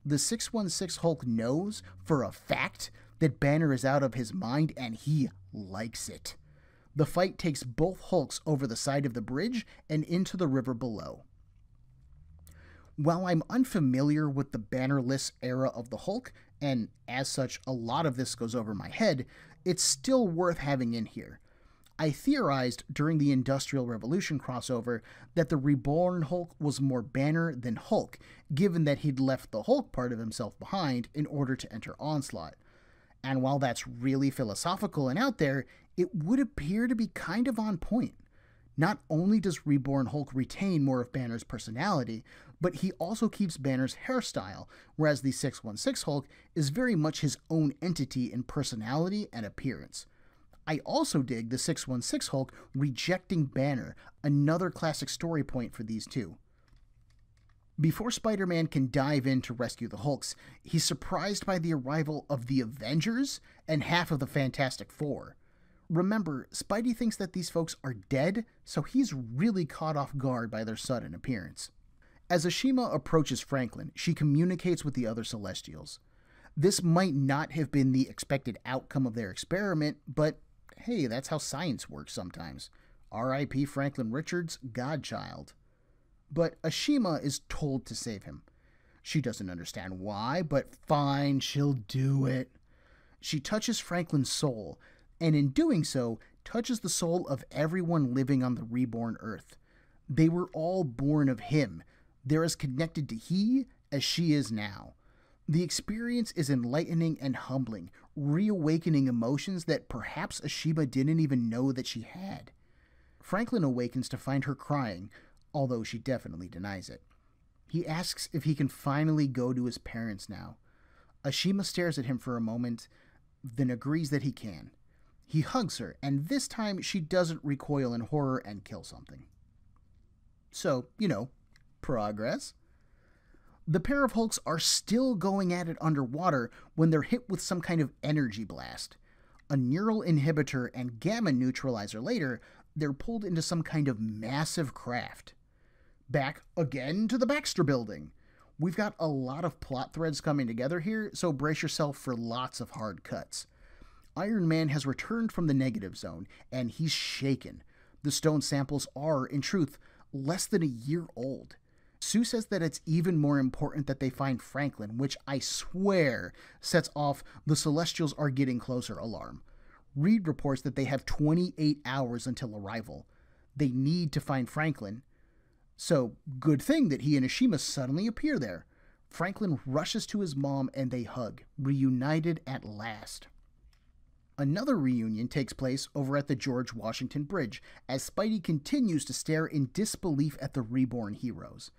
A: the 616 Hulk knows for a fact that Banner is out of his mind, and he likes it. The fight takes both Hulks over the side of the bridge and into the river below. While I'm unfamiliar with the bannerless era of the Hulk, and as such a lot of this goes over my head, it's still worth having in here. I theorized during the Industrial Revolution crossover that the Reborn Hulk was more Banner than Hulk, given that he'd left the Hulk part of himself behind in order to enter Onslaught. And while that's really philosophical and out there, it would appear to be kind of on point. Not only does Reborn Hulk retain more of Banner's personality, but he also keeps Banner's hairstyle, whereas the 616 Hulk is very much his own entity in personality and appearance. I also dig the 616 Hulk rejecting Banner, another classic story point for these two. Before Spider-Man can dive in to rescue the Hulks, he's surprised by the arrival of the Avengers and half of the Fantastic Four. Remember, Spidey thinks that these folks are dead, so he's really caught off guard by their sudden appearance. As Ashima approaches Franklin, she communicates with the other Celestials. This might not have been the expected outcome of their experiment, but hey, that's how science works sometimes. R.I.P. Franklin Richards, Godchild. But Ashima is told to save him. She doesn't understand why, but fine, she'll do it. She touches Franklin's soul, and in doing so, touches the soul of everyone living on the reborn Earth. They were all born of him. They're as connected to he as she is now. The experience is enlightening and humbling, reawakening emotions that perhaps Ashima didn't even know that she had. Franklin awakens to find her crying, although she definitely denies it. He asks if he can finally go to his parents now. Ashima stares at him for a moment, then agrees that he can. He hugs her, and this time she doesn't recoil in horror and kill something. So, progress. The pair of Hulks are still going at it underwater when they're hit with some kind of energy blast. A neural inhibitor and gamma neutralizer later, they're pulled into some kind of massive craft. Back again to the Baxter Building. We've got a lot of plot threads coming together here, so brace yourself for lots of hard cuts. Iron Man has returned from the negative zone, and he's shaken. The stone samples are, in truth, less than a year old. Sue says that it's even more important that they find Franklin, which I swear sets off the Celestials are getting closer alarm. Reed reports that they have 28 hours until arrival. They need to find Franklin. So, good thing that he and Ashima suddenly appear there. Franklin rushes to his mom and they hug, reunited at last. Another reunion takes place over at the George Washington Bridge as Spidey continues to stare in disbelief at the reborn heroes.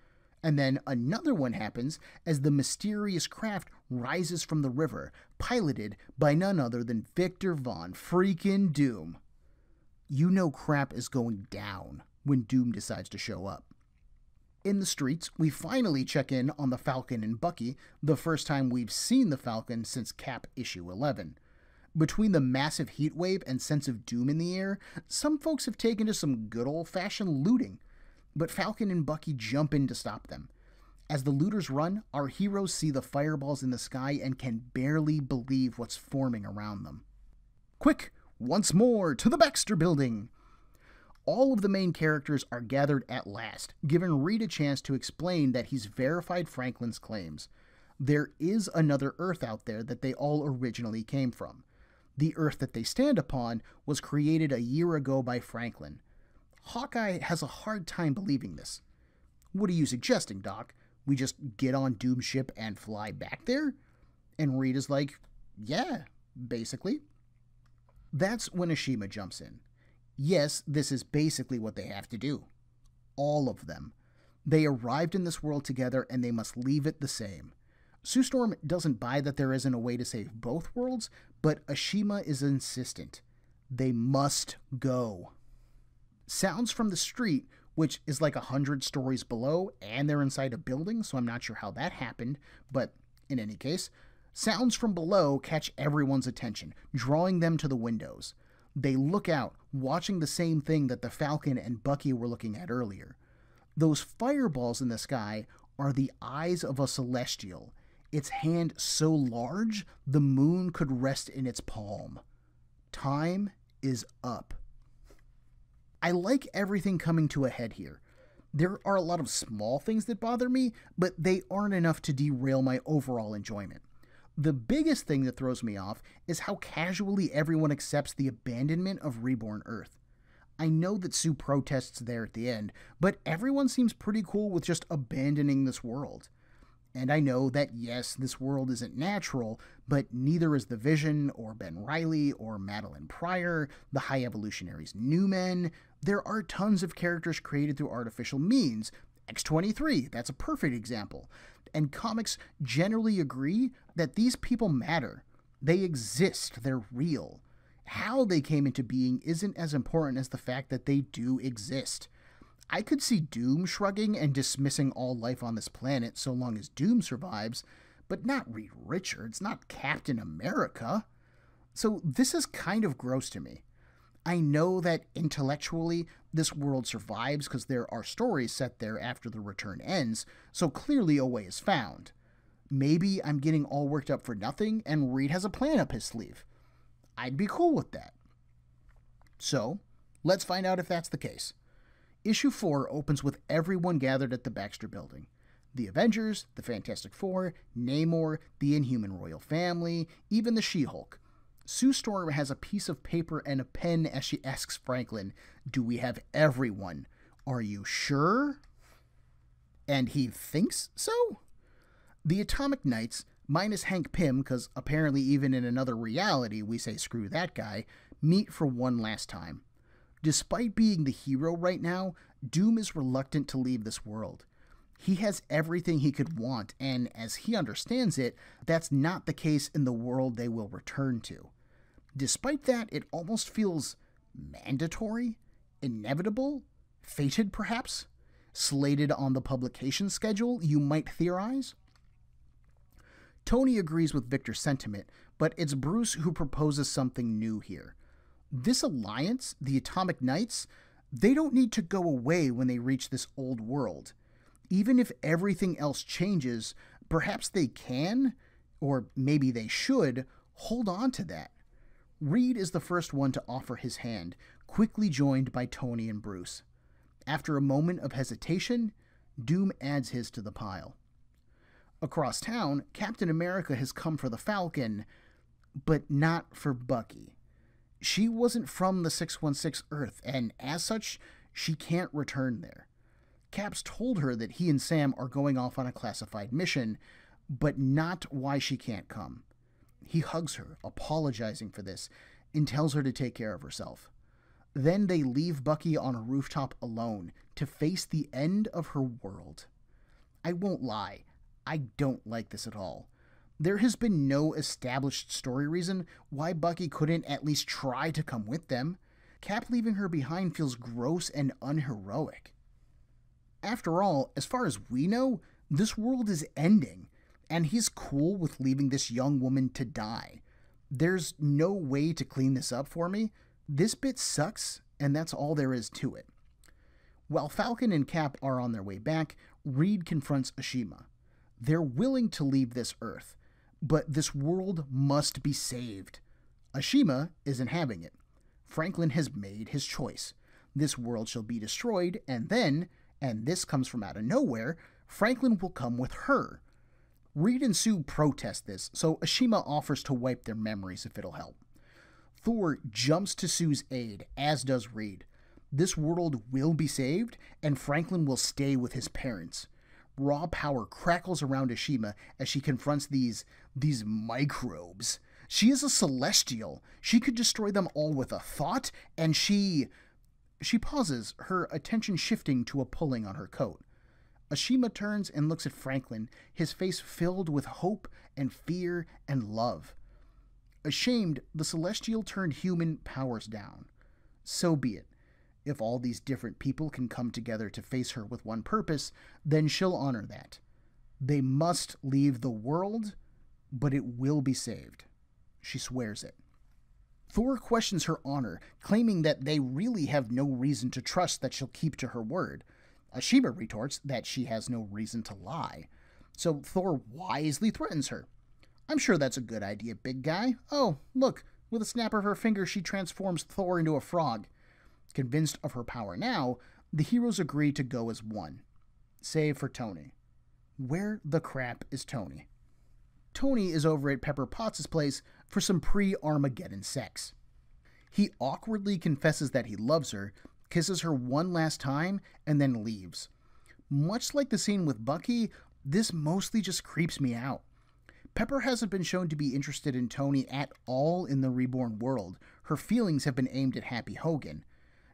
A: And then another one happens as the mysterious craft rises from the river, piloted by none other than Victor Von freaking Doom. You know crap is going down when Doom decides to show up. In the streets, we finally check in on the Falcon and Bucky, the first time we've seen the Falcon since Cap issue 11. Between the massive heat wave and sense of doom in the air, some folks have taken to some good old-fashioned looting. But Falcon and Bucky jump in to stop them. As the looters run, our heroes see the fireballs in the sky and can barely believe what's forming around them. Quick, once more to the Baxter Building! All of the main characters are gathered at last, giving Reed a chance to explain that he's verified Franklin's claims. There is another Earth out there that they all originally came from. The Earth that they stand upon was created a year ago by Franklin. Hawkeye has a hard time believing this. What are you suggesting, Doc? We just get on Doom's ship and fly back there? And Reed is like, yeah, basically. That's when Ashima jumps in. Yes, this is basically what they have to do. All of them. They arrived in this world together and they must leave it the same. Sue Storm doesn't buy that there isn't a way to save both worlds, but Ashima is insistent. They must go. Sounds from the street, which is like 100 stories below, and they're inside a building, so I'm not sure how that happened, but in any case, sounds from below catch everyone's attention, drawing them to the windows. They look out, watching the same thing that the Falcon and Bucky were looking at earlier. Those fireballs in the sky are the eyes of a Celestial, its hand so large the moon could rest in its palm. Time is up. I like everything coming to a head here. There are a lot of small things that bother me, but they aren't enough to derail my overall enjoyment. The biggest thing that throws me off is how casually everyone accepts the abandonment of Reborn Earth. I know that Sue protests there at the end, but everyone seems pretty cool with just abandoning this world. And I know that, yes, this world isn't natural, but neither is the Vision, or Ben Reilly, or Madeline Pryor, the High Evolutionaries' Newmen. There are tons of characters created through artificial means. X-23, that's a perfect example. And comics generally agree that these people matter. They exist, they're real. How they came into being isn't as important as the fact that they do exist. I could see Doom shrugging and dismissing all life on this planet so long as Doom survives, but not Reed Richards, not Captain America. So this is kind of gross to me. I know that intellectually this world survives because there are stories set there after the return ends, so clearly a way is found. Maybe I'm getting all worked up for nothing and Reed has a plan up his sleeve. I'd be cool with that. So, let's find out if that's the case. Issue 4 opens with everyone gathered at the Baxter Building. The Avengers, the Fantastic Four, Namor, the Inhuman Royal Family, even the She-Hulk. Sue Storm has a piece of paper and a pen as she asks Franklin, "Do we have everyone? Are you sure?" And he thinks so? The Atomic Knights, minus Hank Pym, because apparently even in another reality we say screw that guy, meet for one last time. Despite being the hero right now, Doom is reluctant to leave this world. He has everything he could want, and as he understands it, that's not the case in the world they will return to. Despite that, it almost feels mandatory, inevitable, fated perhaps, slated on the publication schedule, you might theorize. Tony agrees with Victor's sentiment, but it's Bruce who proposes something new here. This alliance, the Atomic Knights, they don't need to go away when they reach this old world. Even if everything else changes, perhaps they can, or maybe they should, hold on to that. Reed is the first one to offer his hand, quickly joined by Tony and Bruce. After a moment of hesitation, Doom adds his to the pile. Across town, Captain America has come for the Falcon, but not for Bucky. She wasn't from the 616 Earth, and as such, she can't return there. Cap's told her that he and Sam are going off on a classified mission, but not why she can't come. He hugs her, apologizing for this, and tells her to take care of herself. Then they leave Bucky on a rooftop alone to face the end of her world. I won't lie, I don't like this at all. There has been no established story reason why Bucky couldn't at least try to come with them. Cap leaving her behind feels gross and unheroic. After all, as far as we know, this world is ending, and he's cool with leaving this young woman to die. There's no way to clean this up for me. This bit sucks, and that's all there is to it. While Falcon and Cap are on their way back, Reed confronts Ashima. They're willing to leave this Earth, but this world must be saved. Ashima isn't having it. Franklin has made his choice. This world shall be destroyed, and then, and this comes from out of nowhere, Franklin will come with her. Reed and Sue protest this, so Ashima offers to wipe their memories if it'll help. Thor jumps to Sue's aid, as does Reed. This world will be saved, and Franklin will stay with his parents. Raw power crackles around Ashima as she confronts these microbes. She is a celestial. She could destroy them all with a thought, and she pauses, her attention shifting to a pulling on her coat. Ashima turns and looks at Franklin, his face filled with hope and fear and love. Ashamed, the celestial turned human powers down. So be it. If all these different people can come together to face her with one purpose, then she'll honor that. They must leave the world, but it will be saved. She swears it. Thor questions her honor, claiming that they really have no reason to trust that she'll keep to her word. Ashima retorts that she has no reason to lie. So Thor wisely threatens her. "I'm sure that's a good idea, big guy. Oh, look, with a snap of her finger she transforms Thor into a frog." Convinced of her power now, the heroes agree to go as one. Save for Tony. Where the crap is Tony? Tony is over at Pepper Potts' place for some pre-Armageddon sex. He awkwardly confesses that he loves her, kisses her one last time, and then leaves. Much like the scene with Bucky, this mostly just creeps me out. Pepper hasn't been shown to be interested in Tony at all in the Reborn world. Her feelings have been aimed at Happy Hogan.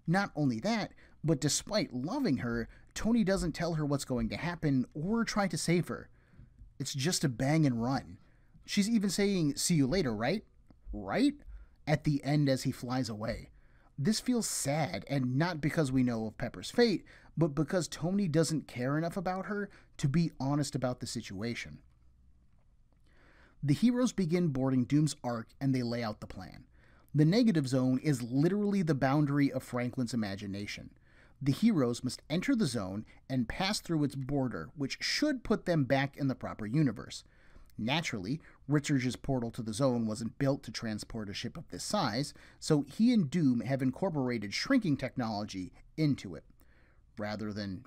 A: Not only that, but despite loving her, Tony doesn't tell her what's going to happen or try to save her. It's just a bang and run. She's even saying, "See you later, right?" Right? At the end as he flies away. This feels sad, and not because we know of Pepper's fate, but because Tony doesn't care enough about her to be honest about the situation. The heroes begin boarding Doom's Ark and they lay out the plan. The negative zone is literally the boundary of Franklin's imagination. The heroes must enter the zone and pass through its border, which should put them back in the proper universe. Naturally, Richards' portal to the zone wasn't built to transport a ship of this size, so he and Doom have incorporated shrinking technology into it. Rather than,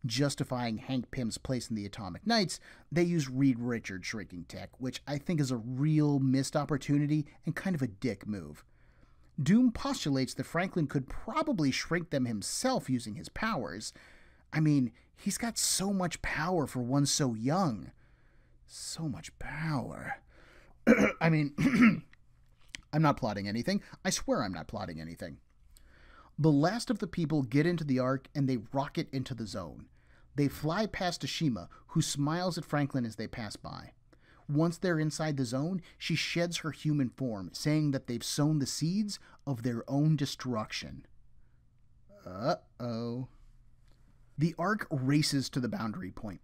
A: justifying Hank Pym's place in the Atomic Knights, they use Reed Richards shrinking tech, which I think is a real missed opportunity and kind of a dick move. Doom postulates that Franklin could probably shrink them himself using his powers. I mean, he's got so much power for one so young. So much power. I'm not plotting anything. I swear I'm not plotting anything. The last of the people get into the Ark and they rocket into the zone. They fly past Ashima, who smiles at Franklin as they pass by. Once they're inside the zone, she sheds her human form, saying that they've sown the seeds of their own destruction. Uh-oh. The Ark races to the boundary point.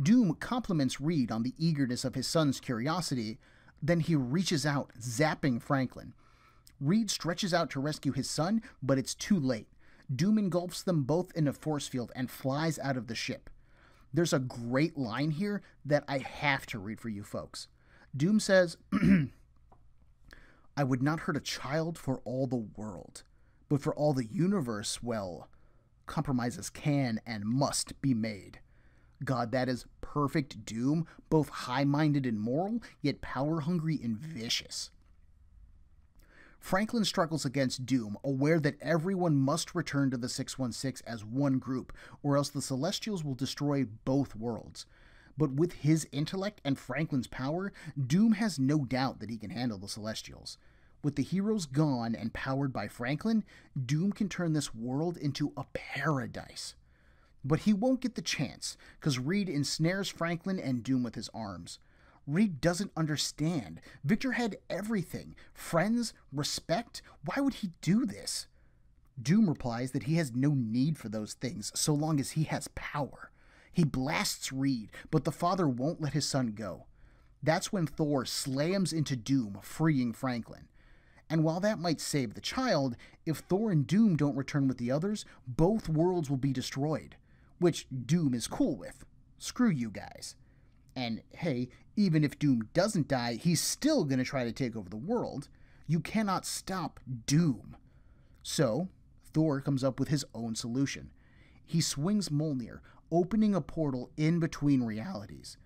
A: Doom compliments Reed on the eagerness of his son's curiosity, then he reaches out, zapping Franklin. Reed stretches out to rescue his son, but it's too late. Doom engulfs them both in a force field and flies out of the ship. There's a great line here that I have to read for you folks. Doom says, "I would not hurt a child for all the world, but for all the universe, well, compromises can and must be made." God, that is perfect Doom, both high-minded and moral, yet power-hungry and vicious. Franklin struggles against Doom, aware that everyone must return to the 616 as one group, or else the Celestials will destroy both worlds. But with his intellect and Franklin's power, Doom has no doubt that he can handle the Celestials. With the heroes gone and powered by Franklin, Doom can turn this world into a paradise. But he won't get the chance, because Reed ensnares Franklin and Doom with his arms. Reed doesn't understand. Victor had everything. Friends, respect. Why would he do this? Doom replies that he has no need for those things so long as he has power. He blasts Reed, but the father won't let his son go. That's when Thor slams into Doom, freeing Franklin. And while that might save the child, if Thor and Doom don't return with the others, both worlds will be destroyed. Which Doom is cool with. Screw you guys. And hey, even if Doom doesn't die, he's still going to try to take over the world. You cannot stop Doom. So, Thor comes up with his own solution. He swings Mjolnir, opening a portal in between realities.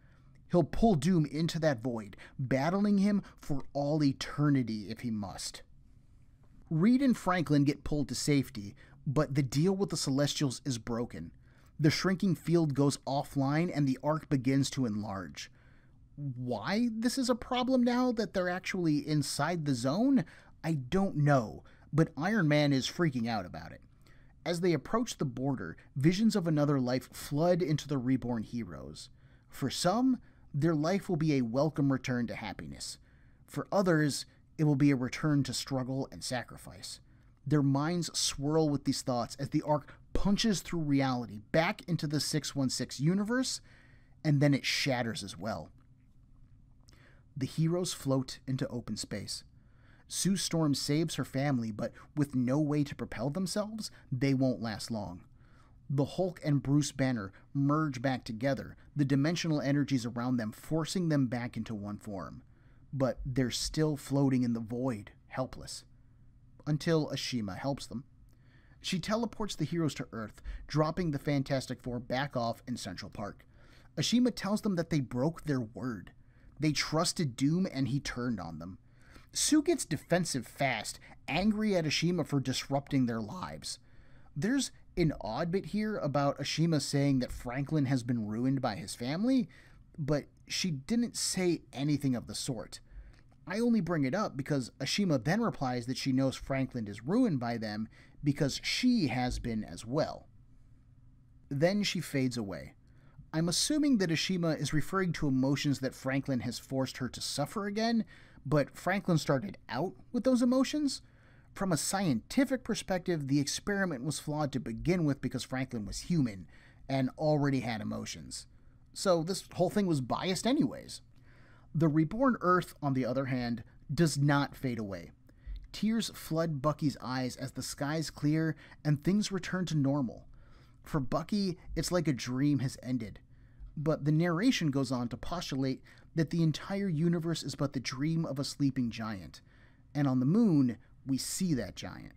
A: He'll pull Doom into that void, battling him for all eternity if he must. Reed and Franklin get pulled to safety, but the deal with the Celestials is broken. The shrinking field goes offline and the Ark begins to enlarge. Why this is a problem now that they're actually inside the zone, I don't know, but Iron Man is freaking out about it. As they approach the border, visions of another life flood into the reborn heroes. For some, their life will be a welcome return to happiness. For others, it will be a return to struggle and sacrifice. Their minds swirl with these thoughts as the Ark punches through reality back into the 616 universe, and then it shatters as well. The heroes float into open space. Sue Storm saves her family, but with no way to propel themselves, they won't last long. The Hulk and Bruce Banner merge back together, the dimensional energies around them forcing them back into one form. But they're still floating in the void, helpless. Until Ashima helps them. She teleports the heroes to Earth, dropping the Fantastic Four back off in Central Park. Ashima tells them that they broke their word. They trusted Doom and he turned on them. Sue gets defensive fast, angry at Ashima for disrupting their lives. There's an odd bit here about Ashima saying that Franklin has been ruined by his family, but she didn't say anything of the sort. I only bring it up because Ashima then replies that she knows Franklin is ruined by them because she has been as well. Then she fades away. I'm assuming that Ashima is referring to emotions that Franklin has forced her to suffer again, but Franklin started out with those emotions. From a scientific perspective, the experiment was flawed to begin with because Franklin was human and already had emotions. So this whole thing was biased anyways. The reborn Earth, on the other hand, does not fade away. Tears flood Bucky's eyes as the skies clear and things return to normal. For Bucky, it's like a dream has ended. But the narration goes on to postulate that the entire universe is but the dream of a sleeping giant. And on the moon, we see that giant.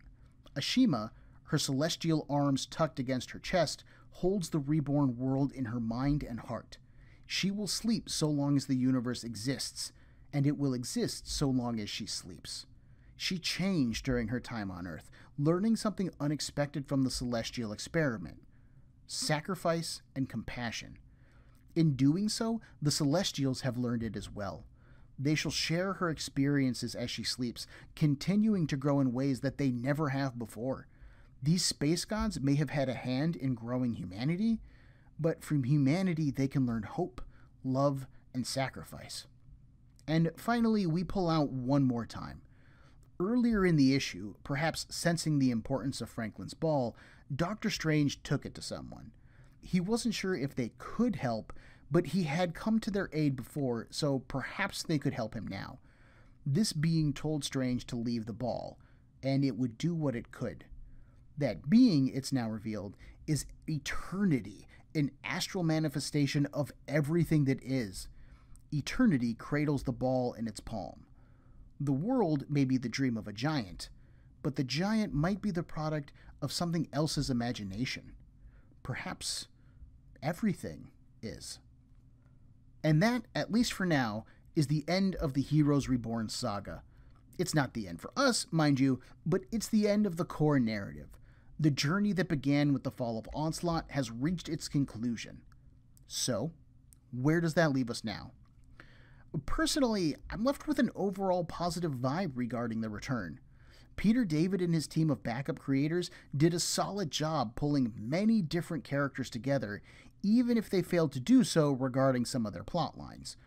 A: Ashima, her celestial arms tucked against her chest, holds the reborn world in her mind and heart. She will sleep so long as the universe exists, and it will exist so long as she sleeps. She changed during her time on Earth, learning something unexpected from the celestial experiment: sacrifice and compassion. In doing so, the Celestials have learned it as well. They shall share her experiences as she sleeps, continuing to grow in ways that they never have before. These space gods may have had a hand in growing humanity, but from humanity they can learn hope, love, and sacrifice. And finally, we pull out one more time. Earlier in the issue, perhaps sensing the importance of Franklin's ball, Doctor Strange took it to someone. He wasn't sure if they could help, but he had come to their aid before, so perhaps they could help him now. This being told Strange to leave the ball, and it would do what it could. That being, it's now revealed, is eternity, an astral manifestation of everything that is. Eternity cradles the ball in its palm. The world may be the dream of a giant, but the giant might be the product of something else's imagination. Perhaps everything is. And that, at least for now, is the end of the Heroes Reborn saga. It's not the end for us, mind you, but it's the end of the core narrative. The journey that began with the fall of Onslaught has reached its conclusion. So, where does that leave us now? Personally, I'm left with an overall positive vibe regarding the return. Peter David and his team of backup creators did a solid job pulling many different characters together, even if they failed to do so regarding some of their plot lines.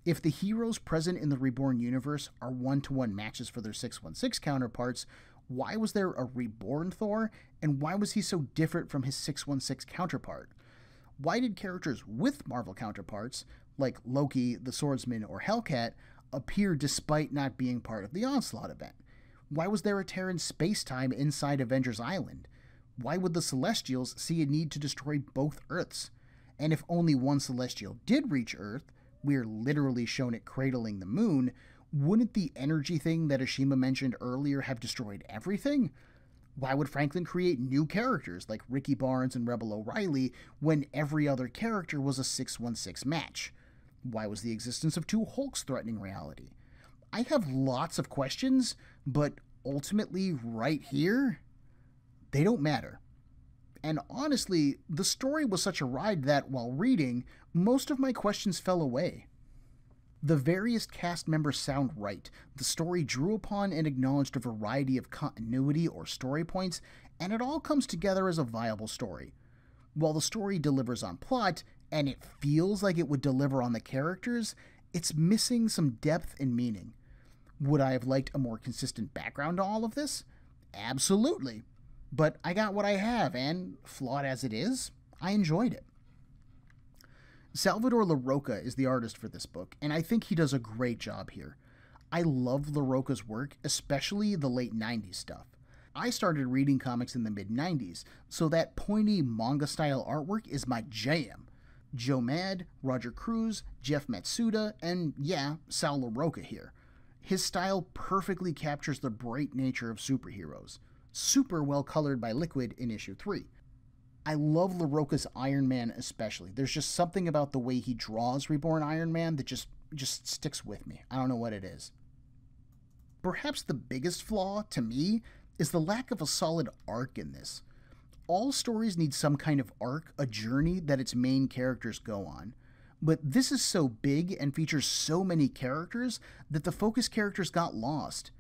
A: If the heroes present in the Reborn universe are one-to-one matches for their 616 counterparts, why was there a Reborn Thor, and why was he so different from his 616 counterpart? Why did characters with Marvel counterparts, like Loki, the Swordsman, or Hellcat, appear despite not being part of the Onslaught event? Why was there a tear in space-time inside Avengers Island? Why would the Celestials see a need to destroy both Earths? And if only one Celestial did reach Earth, we're literally shown it cradling the moon, wouldn't the energy thing that Ashima mentioned earlier have destroyed everything? Why would Franklin create new characters like Ricky Barnes and Rebel O'Reilly when every other character was a 616 match? Why was the existence of two Hulks threatening reality? I have lots of questions, but ultimately, right here, they don't matter. And honestly, the story was such a ride that, while reading, most of my questions fell away. The various cast members sound right, the story drew upon and acknowledged a variety of continuity or story points, and it all comes together as a viable story. While the story delivers on plot, and it feels like it would deliver on the characters, it's missing some depth and meaning. Would I have liked a more consistent background to all of this? Absolutely. But I got what I have, and, flawed as it is, I enjoyed it. Salvador Larroca is the artist for this book, and I think he does a great job here. I love Larroca's work, especially the late 90s stuff. I started reading comics in the mid-90s, so that pointy manga-style artwork is my jam. Joe Mad, Roger Cruz, Jeff Matsuda, and yeah, Sal Larroca here. His style perfectly captures the bright nature of superheroes. Super well colored by Liquid in issue 3. I love Larroca's Iron Man especially. There's just something about the way he draws Reborn Iron Man that just sticks with me. I don't know what it is. Perhaps the biggest flaw, to me, is the lack of a solid arc in this. All stories need some kind of arc, a journey that its main characters go on. But this is so big and features so many characters that the focus characters got lost.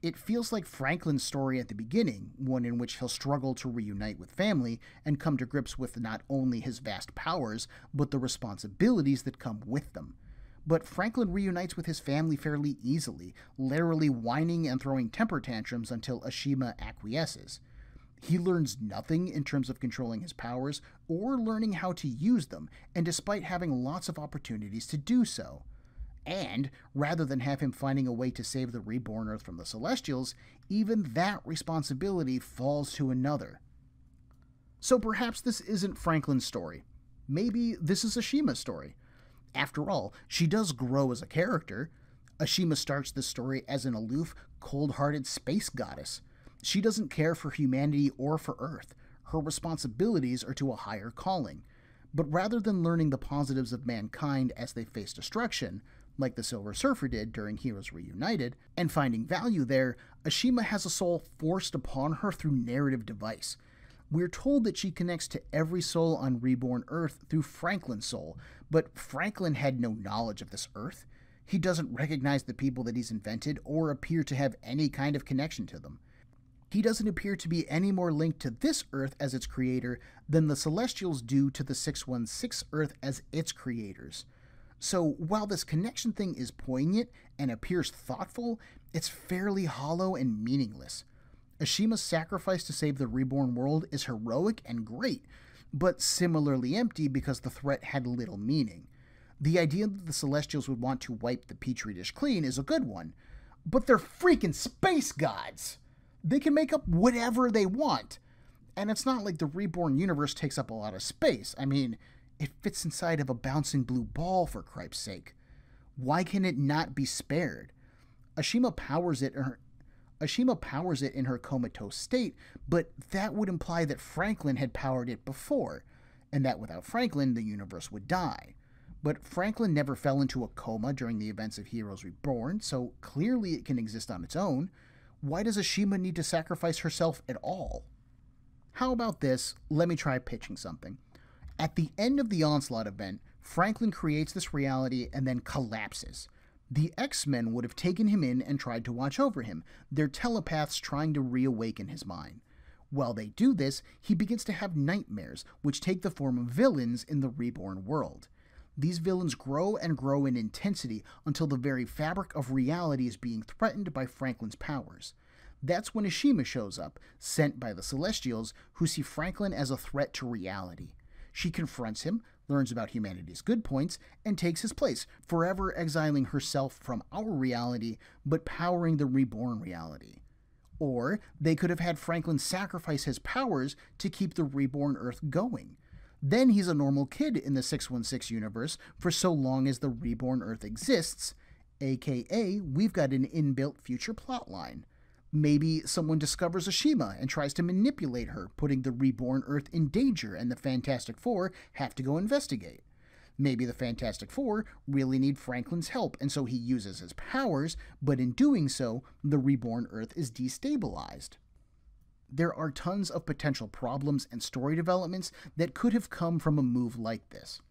A: It feels like Franklin's story at the beginning, one in which he'll struggle to reunite with family and come to grips with not only his vast powers, but the responsibilities that come with them. But Franklin reunites with his family fairly easily, literally whining and throwing temper tantrums until Ashima acquiesces. He learns nothing in terms of controlling his powers or learning how to use them, and despite having lots of opportunities to do so. And, rather than have him finding a way to save the reborn Earth from the Celestials, even that responsibility falls to another. So perhaps this isn't Franklin's story. Maybe this is Ashima's story. After all, she does grow as a character. Ashima starts this story as an aloof, cold-hearted space goddess. She doesn't care for humanity or for Earth. Her responsibilities are to a higher calling. But rather than learning the positives of mankind as they face destruction, like the Silver Surfer did during Heroes Reunited, and finding value there, Ashima has a soul forced upon her through narrative device. We're told that she connects to every soul on Reborn Earth through Franklin's soul, but Franklin had no knowledge of this Earth. He doesn't recognize the people that he's invented or appear to have any kind of connection to them. He doesn't appear to be any more linked to this Earth as its creator than the Celestials do to the 616 Earth as its creators. So while this connection thing is poignant and appears thoughtful, it's fairly hollow and meaningless. Ashima's sacrifice to save the reborn world is heroic and great, but similarly empty because the threat had little meaning. The idea that the Celestials would want to wipe the Petri dish clean is a good one, but they're freaking space gods! They can make up whatever they want. And it's not like the reborn universe takes up a lot of space. I mean, it fits inside of a bouncing blue ball, for cripe's sake. Why can it not be spared? Ashima powers it in her comatose state, but that would imply that Franklin had powered it before, and that without Franklin, the universe would die. But Franklin never fell into a coma during the events of Heroes Reborn, so clearly it can exist on its own. Why does Ashima need to sacrifice herself at all? How about this? Let me try pitching something. At the end of the Onslaught event, Franklin creates this reality and then collapses. The X-Men would have taken him in and tried to watch over him, their telepaths trying to reawaken his mind. While they do this, he begins to have nightmares, which take the form of villains in the reborn world. These villains grow and grow in intensity until the very fabric of reality is being threatened by Franklin's powers. That's when Ashima shows up, sent by the Celestials, who see Franklin as a threat to reality. She confronts him, learns about humanity's good points, and takes his place, forever exiling herself from our reality, but powering the reborn reality. Or they could have had Franklin sacrifice his powers to keep the reborn Earth going. Then he's a normal kid in the 616 universe for so long as the reborn Earth exists, aka we've got an inbuilt future plotline. Maybe someone discovers Ashima and tries to manipulate her, putting the reborn Earth in danger, and the Fantastic Four have to go investigate. Maybe the Fantastic Four really need Franklin's help, and so he uses his powers, but in doing so, the reborn Earth is destabilized. There are tons of potential problems and story developments that could have come from a move like this.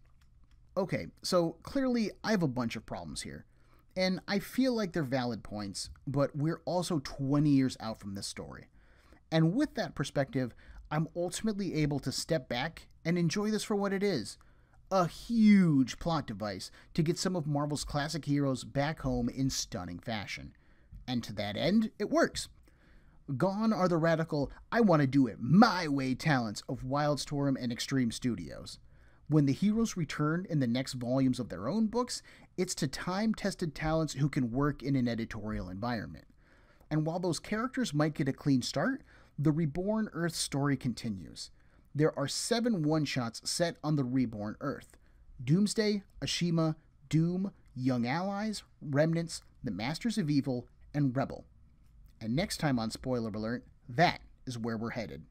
A: Okay, so clearly I have a bunch of problems here. And I feel like they're valid points, but we're also 20 years out from this story. And with that perspective, I'm ultimately able to step back and enjoy this for what it is. A huge plot device to get some of Marvel's classic heroes back home in stunning fashion. And to that end, it works. Gone are the radical, I want to do it my way talents of Wildstorm and Extreme Studios. When the heroes return in the next volumes of their own books, it's to time-tested talents who can work in an editorial environment. And while those characters might get a clean start, the Reborn Earth story continues. There are 7 one-shots set on the Reborn Earth: Doomsday, Ashima, Doom, Young Allies, Remnants, the Masters of Evil, and Rebel. And next time on Spoiler Alert, that is where we're headed.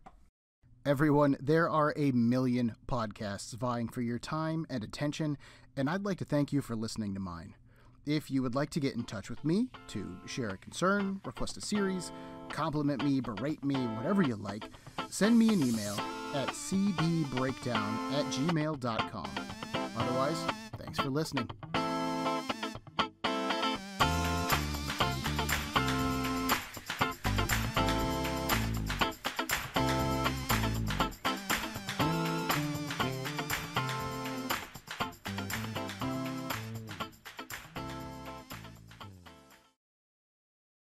A: Everyone, there are a million podcasts vying for your time and attention, and I'd like to thank you for listening to mine. If you would like to get in touch with me to share a concern, request a series, compliment me, berate me, whatever you like, send me an email at cbbreakdown@gmail.com. Otherwise, thanks for listening.